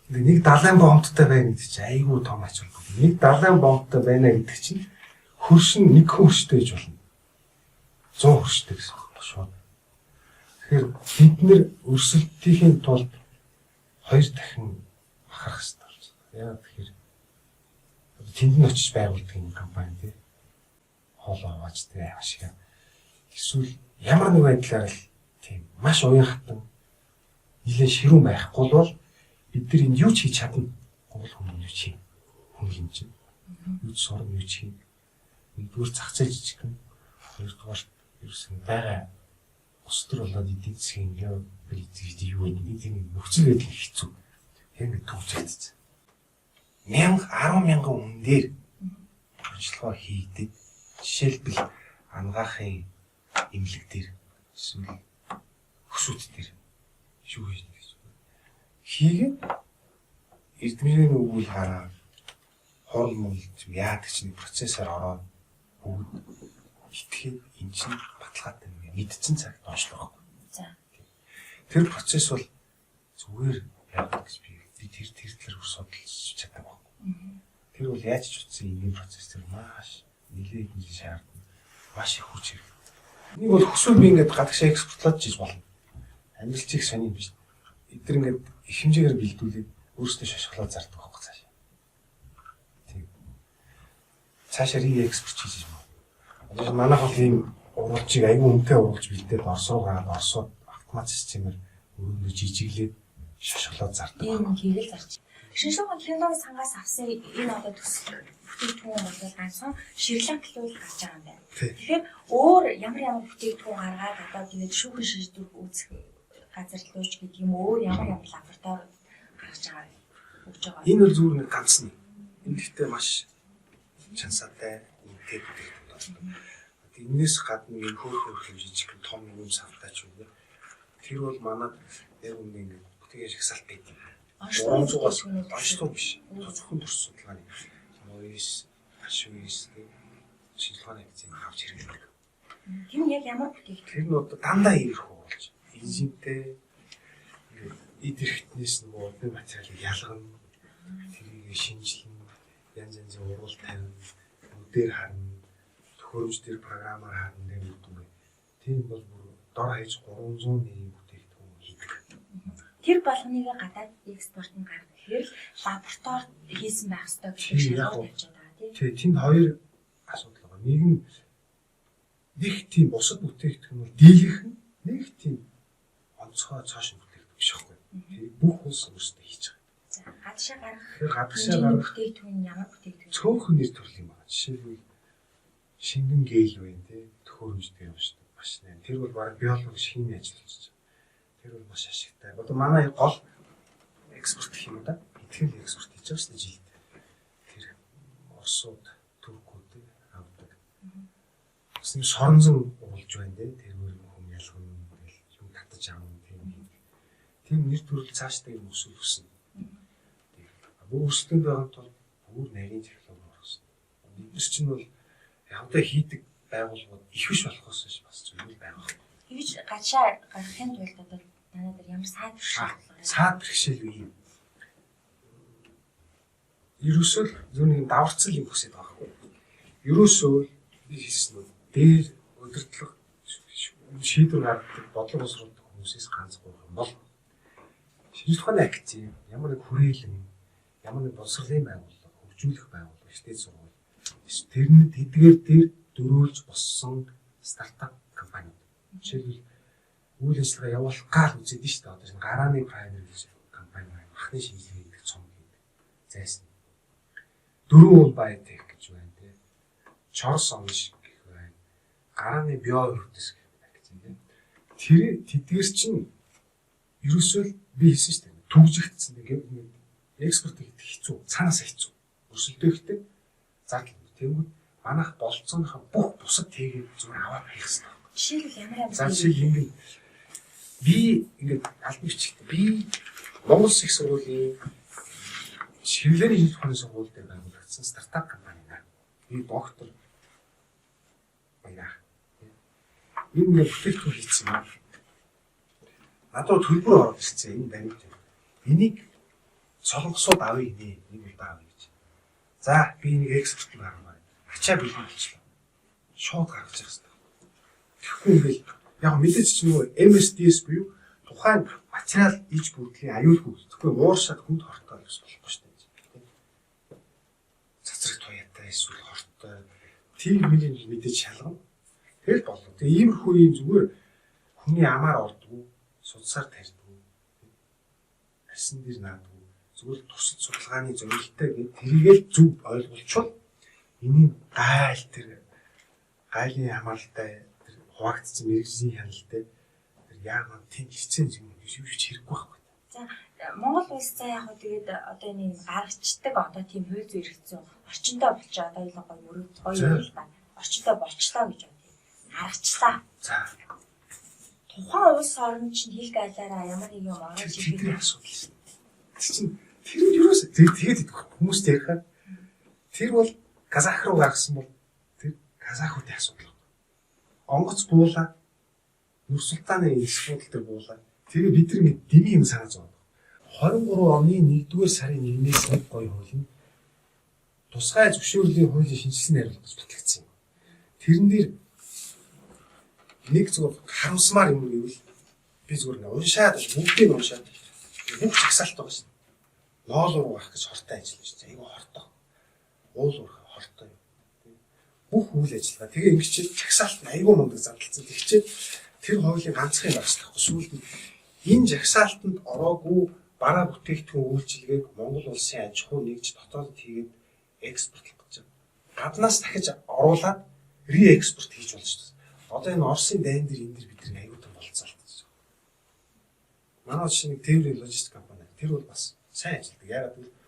Нэг далайн бомбттай байна гэдэг чинь айгүй том ач холбогдол. Нэг далайн бомбттай байна гэдэг чинь хөршин нэг хөрштэй гэж болно. 100 хөрштэй гэсэн үг шууд. Тэгэхээр бид нэр өрсөлдөөхийн тулд 2 дахин бахарх хэрэгтэй болж байна. Яагаад тэгэхээр тэнд нь очиж байгуулдаг юм компани тий. Хоолоо аваач тий ашиг. Эсвэл ямар нэг байдлаар л тийм маш уян хатан нэлээд ширүүн байхгүй бол бид нар энд юу ч хийж чадна. Гол хүн юу ч хүн хэмжээ. Юу ч сурна юу ч хийн. Нэгдүгээр зах зээл жижиг юм. Хоёрдугаар ерөөсөн байгаа өстөр болоод эдийн засгийн политик юу вэ? Эдийн нөхцөл байдал хэцүү. Яг төвчэгдсэн. 10,000 хүн дээр ажиллагаа хийдэг. Жишээлбэл ангаахын эмнэлэг дээр эсвэл хөсүүд дээр шүү хийж гэж. Хийгээд эрдэмтний өгүүл хараа хормол яадаг чинь процессор ороод бүгд итгэхэд эн чинь баталгаатай юм мэдсэн цагт онцлог байхгүй.
За.
Тэр процесс бол зүгээр явах гэж би тэр талаар судалж чаддаг байхгүй. Тэр бол яаж ч утсан энэ процесс тэр маш нэлээд их шаардна. Маш их хүч хэрэгтэй. Нэг бол хүсвэл би ингээд гадагшаа экспортлоод чиж болно. Амжилтыг сони юм биш. Эдгээр ингээд их хэмжээгээр бэлдүүлээд өөрсдөө шашглаад зардаг байхгүй цаашаа. Тийм. Цаашаа экспорт хийж юм. Одоо манайх бол ийм уралжийг аюул үнэтэй уралж бэлдээд орсуугаад орсууд автомат системээр өөрөндөө жижиглээд шашглаад зардаг.
Ийм хийгээл зарч. Шинжлэх ухааны технологи сангаас авсан энэ одоо төсөл бүтээгдэхүүн бол ганцхан Шри-Ланкт л гарч байгаа юм байна. Тэгэхээр өөр ямар бүтээгдэхүүн гаргаад одоо тэгээд шүүхэн шийдвэр үүсэх газар лууч гэдэг юм өөр ямар лаборатори гаргаж байгаа өгж байгаа.
Энэ бол зүгээр нэг ганц нь. Энэ гэхдээ маш чансаатай үнэтэй бүтээгдэхүүн байна. Энээс гадна энэ хөөрхөн жижиг том юм савтаач үү. Тэр бол манад яг үнэ ингэ бүтэгээ шагсалт байдаг. 300-аас онцлог биш. Зөвхөн төрс судалгааны noise, ашигс шинжилгээ хийх авч хэрэглэдэг.
Тэр нь яг ямар бүтээгдэхүүн?
Тэр нь одоо дандаа иймэрхүү болж инжентэй идэрхтнээс нөгөө урдны материалыг ялгана. Тэрийг шинжилнэ. Янз янзын уруул тавина. Үдээр харна. Төхөөрөмж дээр програмаар харна гэдэг юм. Тийм бол бүр дор хаяж 300 нэрийн бүтээгдэхүүн хийдэг.
Тэр болгоныг гадаад экспорт нь гаргах гэхээр лабораторид хийсэн байх ёстой гэж шалгуулж явж байгаа тийм.
Тэнд хоёр асуудал байгаа. Нэг нь нэг тийм бусад бүтээгдэхүүн бол дийлэх нь нэг тийм онцгой цааш бүтээгдэхүүн биш байхгүй. Бүх улс өөрсдөө хийж байгаа.
За гадшаа гаргах.
Гадагшаа гаргах
бүтээгдэхүүн ямар бүтээгдэхүүн?
Цөөхөн нэр төрөл юм байна. Жишээлбэл шингэн гээл байна тий. Төхөөрөмж дээр явдаг маш нэ. Тэр бол баг биологи хими ажиллаж байгаа. Тэр бол маш ашигтай. Одоо манай гол экспорт гэх юм да. Итгэл экспорт хийж байгаа шүү дээ жилд. Тэр Оросууд, Туркууд авдаг. Бас нэг соронзон уулж байна дээ. Тэргээр хүм ялгана тэгэл юм татаж авна тийм. Тийм нэр төрөл цаашдаа юм өсвөл өснө. Өөрсдөнд байгаа тул бүр нарийн технологи орсон. Бид нар чинь бол явдаа хийдэг байгууллагууд их биш болохоос бас зүйл байгаа.
Тэгж гадшаа гаргахын тулд одоо танаа дээр ямар саад
бэрхшээл үе юм. Ерөөсөө зөв нэг даварцал юм хүсэж байгаа байхгүй. Ерөөсөө би хэлсэн нь дээр өдөртлөх шийдвэр гаргадаг бодлого боловсруулдаг хүмүүсээс ганц гурав юм бол шинжлэх ухааны академи ямар нэг хүрээлэн ямар нэг боловсролын байгууллага хөгжүүлэх байгууллага ихтэй сургууль тэрний тэдгээр дээр дөрөөлж боссон стартап компани. Жишээлбэл үйл ажиллагаа явуулах гал үзээд нь шүү дээ. Одоо гарааны праймер гэж Махны шинжилгээ гэдэг цом гэдэг зайсан. 4 уул биотек гэж байна те. Чорс онш гэх байна. Гарааны био хүрдэс гэх байна. Тэр тэдгэр чинь ерөөсөө би хэлсэн шүү дээ. Түгжигдсэн нэг экспорт хийх хэцүү, цаанаасаа хэцүү. Өрсөлдөөхтэй зардал. Тэнгүүд манайх болцооныхаа бүх бусад тэгээд зүгээр аваад хайх хэрэгтэй.
Жишээлбэл ямар
За жишээл би ингээд албан бичигт би Монгол Улсын их сургуулийн чиглэлийн шинжилгээ ухааны сургууль дээр байгуулагдсан стартап компани наа. Би доктор байна. Энэ нэг бүтээгдэхүүн хийсэн юм. Надад төлбөр ороод ирсэн энэ баримт. Энийг солонгосууд авъя нэ. Нэг удаа авъя гэж. За би нэг экспорт гаргаваа. Ачаа бэлэн болчихлоо. Шууд гаргаж явах хэрэгтэй. Тэгэхгүй ингээл яг мэдээж ч нөгөө MSDS буюу тухайн материал иж бүрдлийн аюулгүй. Тэгэхгүй ууршаад хүнд хортой гэж болохгүй шүү дээ. Цацраг туяатай эсвэл хортой. Тийм мэдээж шалгана. Тэгэл болов. Тэгээ иймэрхүү юм зүгээр хүний амаар ордгоо, судсаар тарьдгоо. Арсан дээр наадгоо. Зүгээр туршид судалгааны зорилттой гэдэг тэрийгэл зөв ойлгуулчвал энэ гайл тэр гайлын хамааралтай тэр хуваагдсан мэрэгжлийн хяналттай тэр яагаад тийм хэцүү юм юу ч хэрэггүй байхгүй.
За Монгол улс цаа яг хөө тэгээд одоо энэ гаргацдаг одоо тийм хууль зүйн хэрэгцээ орчиндөө болчихоо одоо илүү гоё мөрөд гоё юм л та. Орчиндөө болчлоо гэж байна. Гаргачлаа.
За
Тухайн улс орн чинь хэл гайлаараа ямар нэг юм орж ирэх
тийм асуудал шүү дээ. Чинь тэр нь юу вэ? Тэгээд хүмүүст ярихаар тэр бол Казах руу гаргасан бол тэр казахуудын асуудал. Онгоц буулаа Нурсултаны эсвүүдэл төр буулаа. Тэгээ бид нар дэмий юм санаа зов. 23 оны 1-р сарын 1-ээс нэг гоё хууль нь тусгай зөвшөөрлийн хуулийн шинжилсэн найруулгаж батлагдсан юм. Тэрэн дээр нэг зүгээр харамсмаар юм гэвэл би зүгээр уншаад бүгдийг уншаад бүх чагсаалт байгаа шин. Ноолуур гарах гэж хортой ажиллаж байна. Айгу хортой. Уулуур хортой. Бүх үйл ажиллагаа. Тэгээ ингэчээ чагсаалт нь айгу мундаг зардалцсан. Тэгчээ тэр хуулийн ганцхан юм багш таахгүй. Сүүлд энэ жагсаалтанд ороогүй бараа бүтээгдэхүүн үйлчилгээг Монгол улсын аж ахуй нэгж дотоодд хийгээд экспортлох гэж байна. Гаднаас дахиж оруулаад реэкспорт хийж болж байна. Одоо энэ Оросын дайн дээр энэ дэр бид нэг аюул том болцоолт гэж байна. Манай жишээ нэг тээврийн логистик компани. Тэр бол бас сайн ажилладаг. Яагаад гэвэл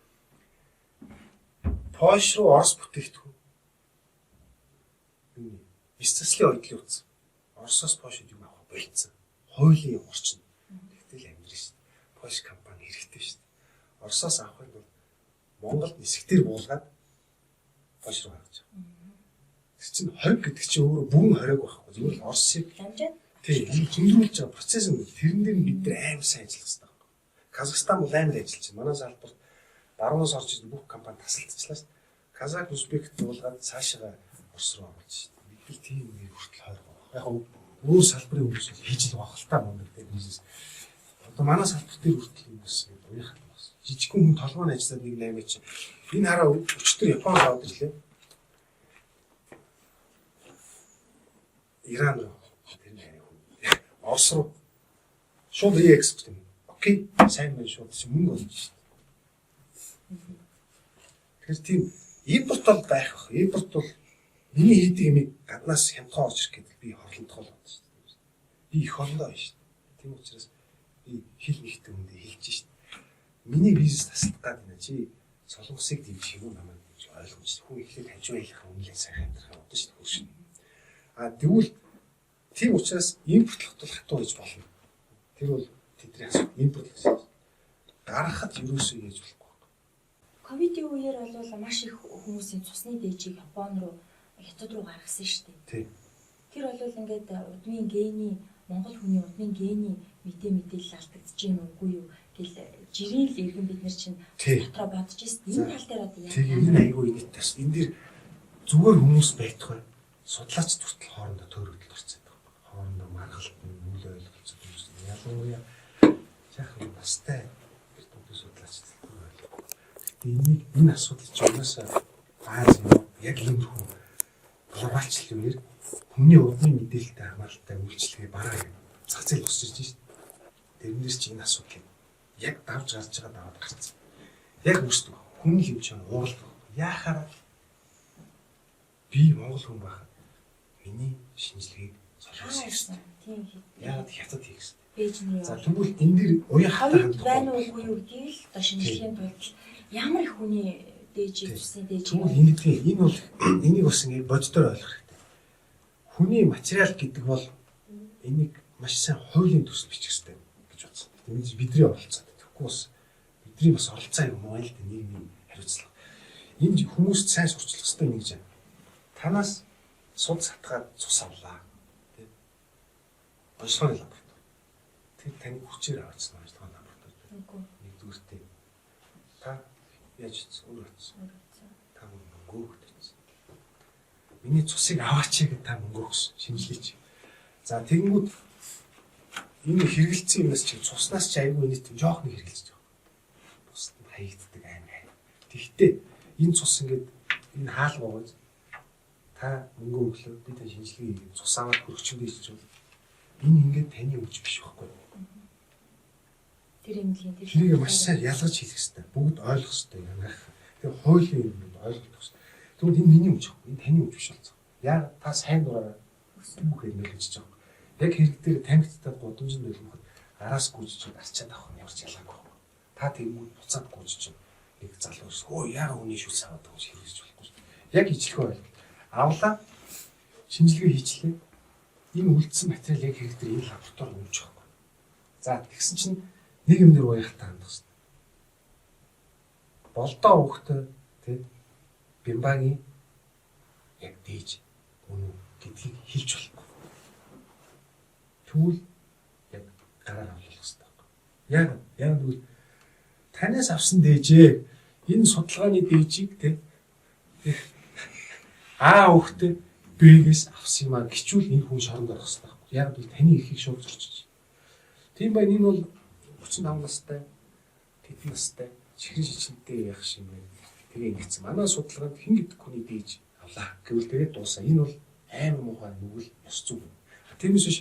Польш руу Орос бүтээгдэхүүн бицэслийн ойдлын утас. Оросоос Польшид юм авах болцсон. Хуулийн орчин. Тэгтэл амьдрын шүү дээ. Польш компани хэрэгтэй шүү дээ. Оросоос авахыг бол Монголд нисгтэр буулгаад Польш руу гаргаж байгаа. Тэр чинь хориг гэдэг чинь өөрөө бүгэн хориг байхгүй. Зүгээр л Оросыг
дамжаад
тийм хөндрүүлж байгаа процесс юм. Тэрэн дээр бид нар амар сайн ажиллах хэрэгтэй байхгүй. Казахстан бол амар ажиллаж байна. Манай салбарт баруунаас орж ирсэн бүх компани тасалдчихлаа шүү дээ. Казах, Узбек дуулгаад цаашаа Орос руу оруулж шүү дээ. Бид нар тийм нэг хүртэл хойр байгаа. Яг өөр салбарын хүмүүс хийж л байгаа л та мундаг тийм бизнес. Одоо манай салбар дээр хүртэл юм бас уяхах юм байна. Жижигхэн хүн толгойн ажиллаад нэг 8 чи. Энэ хараа өчтөр Японд аваад ирлээ. Иран руу тэр нэг хүн. Орос руу шууд реэкспорт юм. Окей, сайн байна шууд чи мөнгө олж шүү дээ. Тэгэхээр тийм импорт бол байх бах. Импорт бол миний хийдэг юм гаднаас хямдхан орж ирэх гэдэг би хорлондох л байна шүү дээ. Би их хорлоо байна шүү дээ. Тийм учраас би хэл нэгтэй хүндээ хэлж шүү дээ. Миний бизнес тасалдах гэдэг нь чи солонгосыг дэмжих юм намайг гэж ойлгомж. Хүн ихлээр хажуу ялах үнэлээ сайхан амьдрах юм удаа шүү дээ. А тэгвэл тийм учраас импортлоход бол хатуу гэж болно. Тэр бол тэдний асуудал импортлох гэсэн. Гаргахад юусоо яаж болохгүй.
ковидын үеэр бол маш их хүмүүсийн цусны дээжийг Япон руу хятад руу гаргасан шүү дээ.
Тийм.
Тэр бол ингээд удмын гений Монгол хүний удмын гений мэдээлэл алдагдаж юм уу юу гэл жирийн л иргэн бид нар чинь дотроо бодож ирсэн. Энэ тал дээр одоо
яг энэ айгүй инээт тас. Энэ дэр зүгээр хүмүүс байтугай судлаач хүртэл хоорондоо төөрөгдөл гарцсан байдаг. Хоорондоо маргалт нөлөө ойлголцдог юм. Ялангуяа яах вэ? Бастай эрдэмтэн судлаачд ойлгохгүй. Энийг энэ асуудал ч угаасаа Аз яг ийм хүн глобалчлал үеэр хүний урдны мэдээлэлтэй хамааралтай үйлчлэгээ бараа зах зээл босч ирж байна шүү дээ. Тэрнээс чи энэ асуудал яг давж гарч байгаа даваад гарцсан. Яг үүсдэг. Хүн л юм чинь ууралдаг. Яахаараа би Монгол хүн байхад миний шинжилгээг солиулсан гэсэн.
Тийм хий.
Яагаад хятад хийх гэсэн.
Бээжний.
За тэгвэл энэ дэр уяхтай
хавьд байна уугүй юу гэдгийг л одоо шинжилгээний тулд ямар их хүний дээжийг цусны дээжийг
тэгвэл энэ бол энийг бас ингэ боддоор ойлгох хэрэгтэй. Хүний материал гэдэг бол энийг маш сайн хуулийн төсөл бичих хэрэгтэй гэж бодсон. Тэгвэл бидний оролцоо. Тэгэхгүй бас бидний бас оролцоо юм уу л да нийгмийн хариуцлага. Энд хүмүүст сайн сурчлах хэрэгтэй нэг жаа. Танаас суд сатгаад цус авлаа. Тэ. Онцлогын лаборатори. Тэр таны хүчээр авчихсан онцлогын лаборатори. Нэгдүгээртээ та яаж өөр утсан. Та мөнгө өгсөн. Миний цусыг аваач гэдэг та мөнгө өгсөн. Шинжилгээч. За тэгэнгүүт энэ хэрэгэлцсэн юмнаас чи цуснаас ч айгүй нийт жоох нэг хэрэгэлцэж байгаа. Бусд нь хаягддаг аймаг. Тэгвэл энэ цус ингээд энэ хаалга байгаа. Та мөнгө өглөө би тань шинжилгээ хийгээд цус аваад хөрөгчөндөө хийж бол энэ ингээд таны өмч биш байхгүй.
Тэр эмнэлгийн тэр
тэрийг маш сайн ялгаж хэлэх хэрэгтэй. Бүгд ойлгох хэрэгтэй юм яах. Тэгээ хуулийн юмнууд ойлгох хэрэгтэй. Тэгвэл энэ миний өмч байхгүй. Энэ таны өмч биш болцоо. Яг та сайн дураараа бүхээр нөлөөлж байгаа. Яг хэрэг дээр тамхитад гудамжинд байлгахад араас гүйжиж арчаад авах нь ямар ч ялгаагүй байна. Та тэгмүүд буцаад гүйжиж нэг залуу ш. Өө яага үний шүлс аваад байгаа гэж хэрэгжиж болохгүй. Яг ижлэх байл. Авлаа шинжилгээ хийчлээ. Энэ үлдсэн материал яг хэрэг дээр энэ лаборатори өмж байгаа. За тэгсэн чинь нэг юм дээр уяхтай хандах хэрэгтэй. Болдоо уухтай тий бимбагийн яг дээж үнэ гэдгийг хэлж болохгүй. Тэгвэл яг гараар авах хэрэгтэй байна. Яг тэгвэл танаас авсан дээжээ энэ судалгааны дээжийг тий А хүүхдээ Б-гээс авсан юм а гिचүүл энэ хүн шоронд орох хэрэгтэй байна. Яг бол таны эрхийг шууд зөрчиж. Тийм байна энэ бол 35 настай, тэдэн настай, чихрэн шичнэтэй яах шиг юм бэ. Тэгээ ингэсэн. Манай судалгаанд хэн гэдэг хүний дээж авлаа гэвэл тэгээд дуусаа. Энэ бол аймаг муухай нүгэл ёс зүг. Тиймээс биш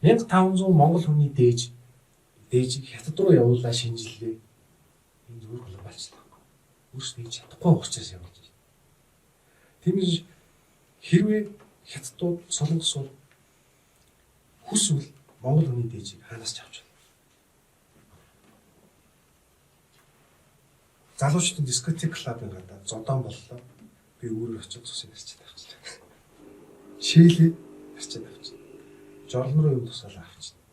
1500 монгол хүний дээжийг хятад руу явуулаа шинжиллээ. Энэ зүгээр глобалчлаа. Өөрсдөө хийж чадахгүй учраас явуулж байна. Тиймээс хэрвээ хятадууд солонгосууд хүсвэл монгол хүний дээжийг хаанаас ч авч байна. Залуучдын дискотек клубын гадаа зодон боллоо. Би өөрөөр очиж цусыг арчаад авчихлаа. Шээлээ арчаад авчихлаа. Жорлон руу юм тусаалаа авчихлаа.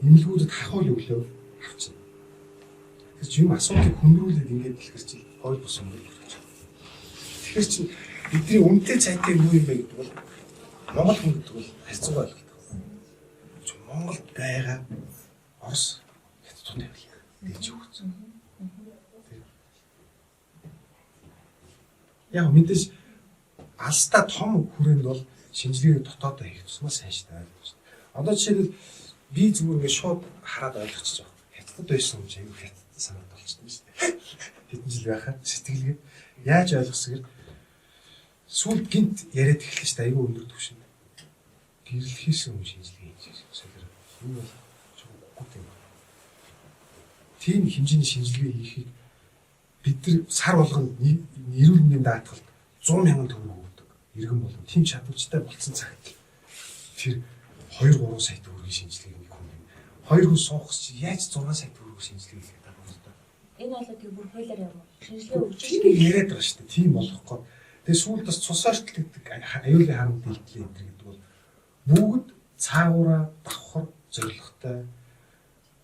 Имлгүүдэд хахуул өглөө авчихлаа. Тэр чинь юм асуудыг хөндрүүлээд ингээд дэлгэр чинь хойд бус юм болж байна. Тэгэхээр чинь бидний үнэтэй цайтай юу юм бэ гэдэг бол монгол хүн гэдэг бол хайцгаа ойлгох. Монгол байгаа Орос хятадууд явлаа. Дээж өгсөн. Яг мэдээж алстаа том хүрээнд бол шинжилгээ дотоодоо хийх тусмаа сайн шүү дээ ойлгож байна. Одоо жишээлбэл би зүгээр ингээд шууд хараад ойлгочихж байгаа. Хятадд байсан юм чи аюу хятад санаад болчихсон шүү дээ. Хэдэн жил байхад сэтгэлгээ яаж ойлгосгэр сүүл гинт яриад эхэллээ шүү дээ. Аюу өндөр түвшин. Гэрэл хийсэн юм шинжилгээ хийж байгаа. Энэ бол чухал юм. Тийм хэмжээний шинжилгээ хийхийг бид нар сар болгонд эрүүл мэндийн даатгалд 100,000 төгрөг өгдөг. Иргэн болон тийм чадварчтай болсон цагт тэр 2-3 сая төгрөгийн шинжилгээг хүн юм. 2 хүн суухс чи яаж 6 сая төгрөг шинжилгээ хийх гэдэг юм бэ? Энэ бол тэр бүр хуулиар юм уу? Шинжилгээ өгч тийм яриад байгаа шүү дээ. Тийм болохгүй. Тэгээ сүүлд бас цус ортол гэдэг аюулын харамт дэлтлээ гэдэг бол бүгд цаагаараа давхар зоригтой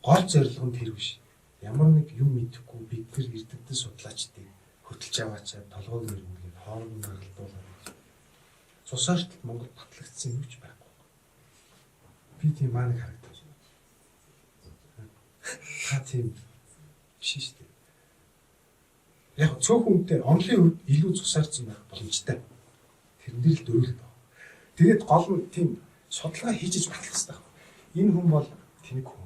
гол зорилго нь тэр биш. Ямар нэг юм мэдэхгүй бид нар эрдэмтэн судлаачдыг хөтлж аваачаад толгойг нэрмүүлээд хооронд гаргалдуулаад цус ортол Монгол батлагдсан юм ч байхгүй. Би тийм маань харагдаж байна. Та тийм биш шүү дээ. Яг цөөхөн үнэтэй онлын үед илүү цусаарцсан байх боломжтой. Тэрэн дээр л дөрүүлээд байна. Тэгээд гол нь тийм судалгаа хийж батлах хэрэгтэй байна. Энэ хүн бол тэнэг хүн.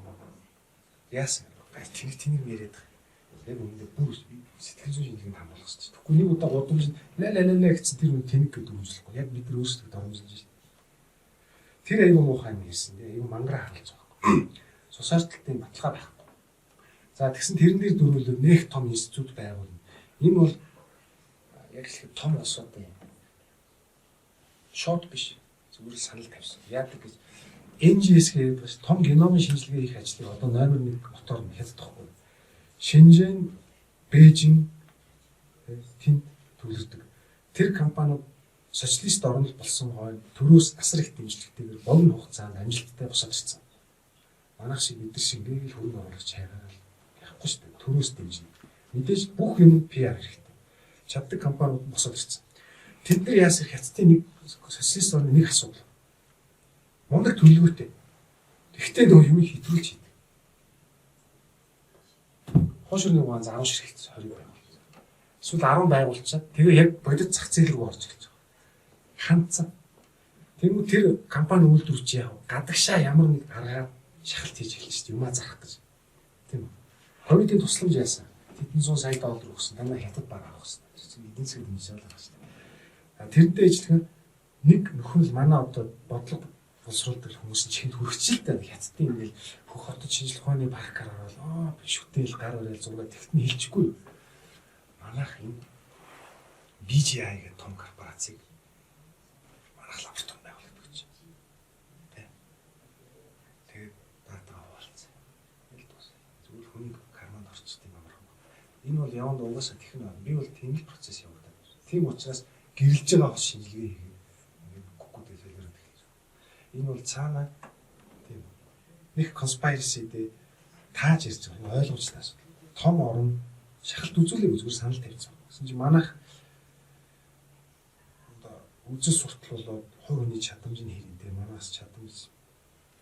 Яасан? Тэнийг яриад байгаа. Яг үүндээ бүр сэтгэл зүйн шинжилгээнд хамруулах хэрэгтэй. Тэгэхгүй нэг удаа гудамж лалалалаа гэсэн тэр хүн тэнэг гэдэг үгжлэхгүй. Яг бид нар өөрсдөө доромжилж байна. Тэр аюу муухай юм хэлсэн. Аюу мангара харалж байгаа. Цус арталтын баталгаа байхгүй. За тэгсэн тэрэн дээр дөрвөлөө нэг том институт байгуулна. Энэ бол яг л том асуудал юм. Шот биш. Зүгээр санал тавьсан. Яадаг гэж NGS гэдэг бас том геномын шинжилгээ хийх ажлыг одоо номер 1 мотор нь хятадхгүй. Шэньчжэн, Бээжин тэнд төвлөрдөг. Тэр компаниуд социалист орнол болсон хойно төрөөс асар их дэмжлэгтэйгээр богино хугацаанд амжилттай босоод ирсэн. Манайх шиг бид нар шиг нэг л хөрөнгө оруулагч хайгаа яахгүй шүү дээ. Төрөөс дэмжинэ. Мэдээж бүх юм PR хэрэгтэй. Чаддаг компаниуд босоод ирсэн. Тэд нар яасан хятадын нэг социалист орны нэг асуудал. Мундаг төлөвлөгөөтэй. Тэгтээ нөө юм хэтрүүлж хийдэг. Хоширны угаан 10 ширхэгц 20 байв. Эсвэл 10 байгуулчаад тэгээ яг бодит зах зээл рүү орж эхэлж байгаа. Хандсан. Тэгвэл тэр компани үйлдвэрч яав гадагшаа ямар нэг аргаар шахалт хийж эхэлж шүү дээ. Юмаа зарах гэж. Тийм үү? Ковидын тусламж яасан. Тэдэн 100 сая доллар өгсөн. Танаа хятад баг авах хэрэгтэй. Эдийн засгийн хэмжээ байгаа шүү дээ. Тэрнтэй ижилхэн нэг нөхөн л манай одоо бодлого боловсруулдаг хүмүүс чихэнд хүрхчихэлтэй хятадын ингээл хөх хотод шинжлэх ухааны паркаар ороод биш үтэл гар барайл зургаад тэгтэн хэлчихгүй. Манайх энэ BGI гэх том корпорацийг манайх лаборатори байгуулдаг гэж. Тэгээд дата аваалцсан. Ил тус. Зүгээр хүний карманд орчдөг юм аа. Энэ бол яванд угаасаа техник. Би бол тийм л процесс явуулдаг. Тийм учраас гэрэлж байгаа бас шинжилгээ хийгээд энэ бол цаана тийм нэг conspiracy дээр тааж ирж байгаа ойлгомжтой асуудал. Том орн шахалт үзүүлэх зүгээр санал тавьсан. Гэсэн чинь манайх одоо үзэл суртал болоод хувь хүний чадамж нь хэрэг тийм манаас чадамж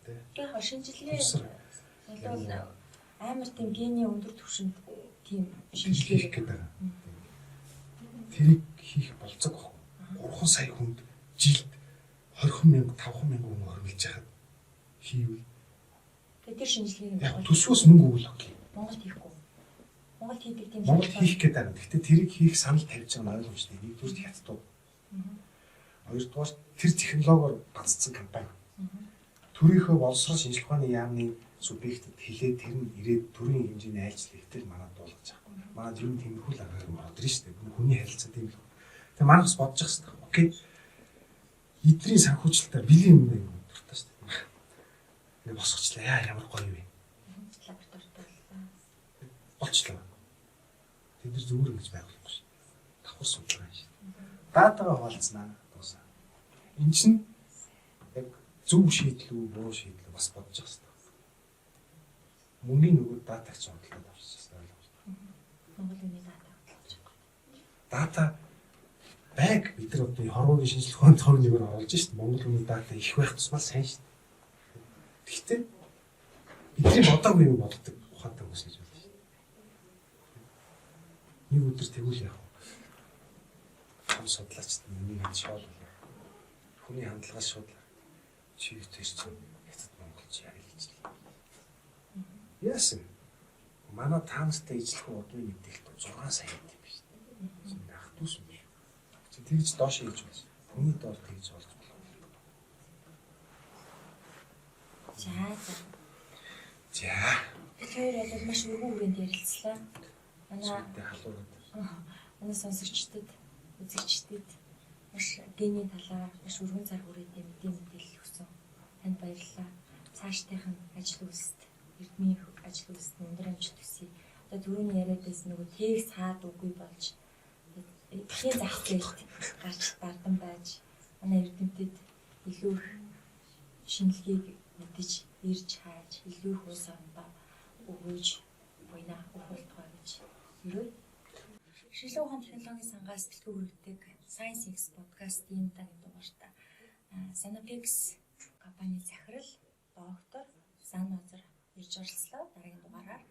тийм.
Яг шинжилгээ бол амар тийм гений өндөр түвшинд тийм шинжилгээ
хийх гэдэг. Тэрийг хийх болцог байхгүй. 3 сая хүнд жилд 20,000 5,000 хүн хөрвүүлж яхад хийвэл
тэр шинжилгээ
яг төсвөөс мөнгө өгөх окей.
Монгол хийхгүй. Монгол хийдэг тийм
Монгол хийх гэдэг. Гэхдээ тэрийг хийх санал тавьж байгаа нь ойлгомжтой. Нэгдүгээр хятад. Хоёрдугаар тэр технологиор бацсан компани. Төрийнхөө боловсрол шинжилгээ ухааны яамны субъектэд хэлээд тэр нь ирээд төрийн хэмжээний айлчлал ихтэл манад дуулгаж байгаа. Манад ер нь тиймэрхүү л аргаар модерн шүү дээ. Хүний харилцаа тийм л. Тэгээ манайх бас бодож байгаа юм. Окей. Эдрийн санхүүжилтээр билийн юм байна дуртай шүү дээ. Ингээ босгочлаа. Ямар гоё вэ?
Лабораторид
болчлоо. Тэд нар зүгээр ингэж байгуулахгүй шүү. Давхар судалгаа юм шүү. Датагаа хуваалцнаа дуусаа. Энд чинь яг зөв шийдэл үү, буруу шийдэл үү бас бодож байгаа шүү. Мөнгөний нөгөө датагч бодлоод авчихсан ойлгомжтой.
Монголын дата бодлож байгаа.
Дата байг бид нар одоо хорвоогийн шинжилгээ ухааны төр нэгээр оруулж шít. Монгол хүний дата их байх тусмаа сайн шít. Гэхдээ бидний бодоогүй юм боддог ухаантай хүмүүс гэж байна шít. Нэг өдөр тэгвэл яах вэ? Том судлаачд миний хэд шоол. Хүний хандлагаас шууд чиг төрч хятад монголч яг л ижил. Яасан? Манай таамстай ижлэх удмын мэдээлэлд 6 сая гэдэг юм шít. Ах дүүс юм. Тэгж доош хийж байна. Хүний доор тэгж болж байна. За.
Бид хоёр бол маш өргөн үрээнд ярилцлаа. Манай сонсогчдод, үзэгчдод маш гений талаар маш өргөн цар хүрээтэй мэдээлэл өгсөн. Танд баярлалаа. Цаашдынх нь ажил үйлсэд, эрдмийн ажил үйлсэд өндөр амжилт хүсье. Одоо түрүүний яриад байсан нөгөө текст хаад үгүй болж эдгээр зах зээлд гарч бардам байж манай эрдэмтэд илүү их шинжилгээг мэдэж ирж хааж илүү их ус амдаа өгөөж буйна ухуултгаа гэж өрөө. Шинжлэх ухааны технологийн сангаас бэлтгэн хүргэдэг Science X podcast-ийн дараагийн дугаарт Sanopex компани захирал доктор Сан Нозер ирж оролцлоо. Дараагийн дугаараар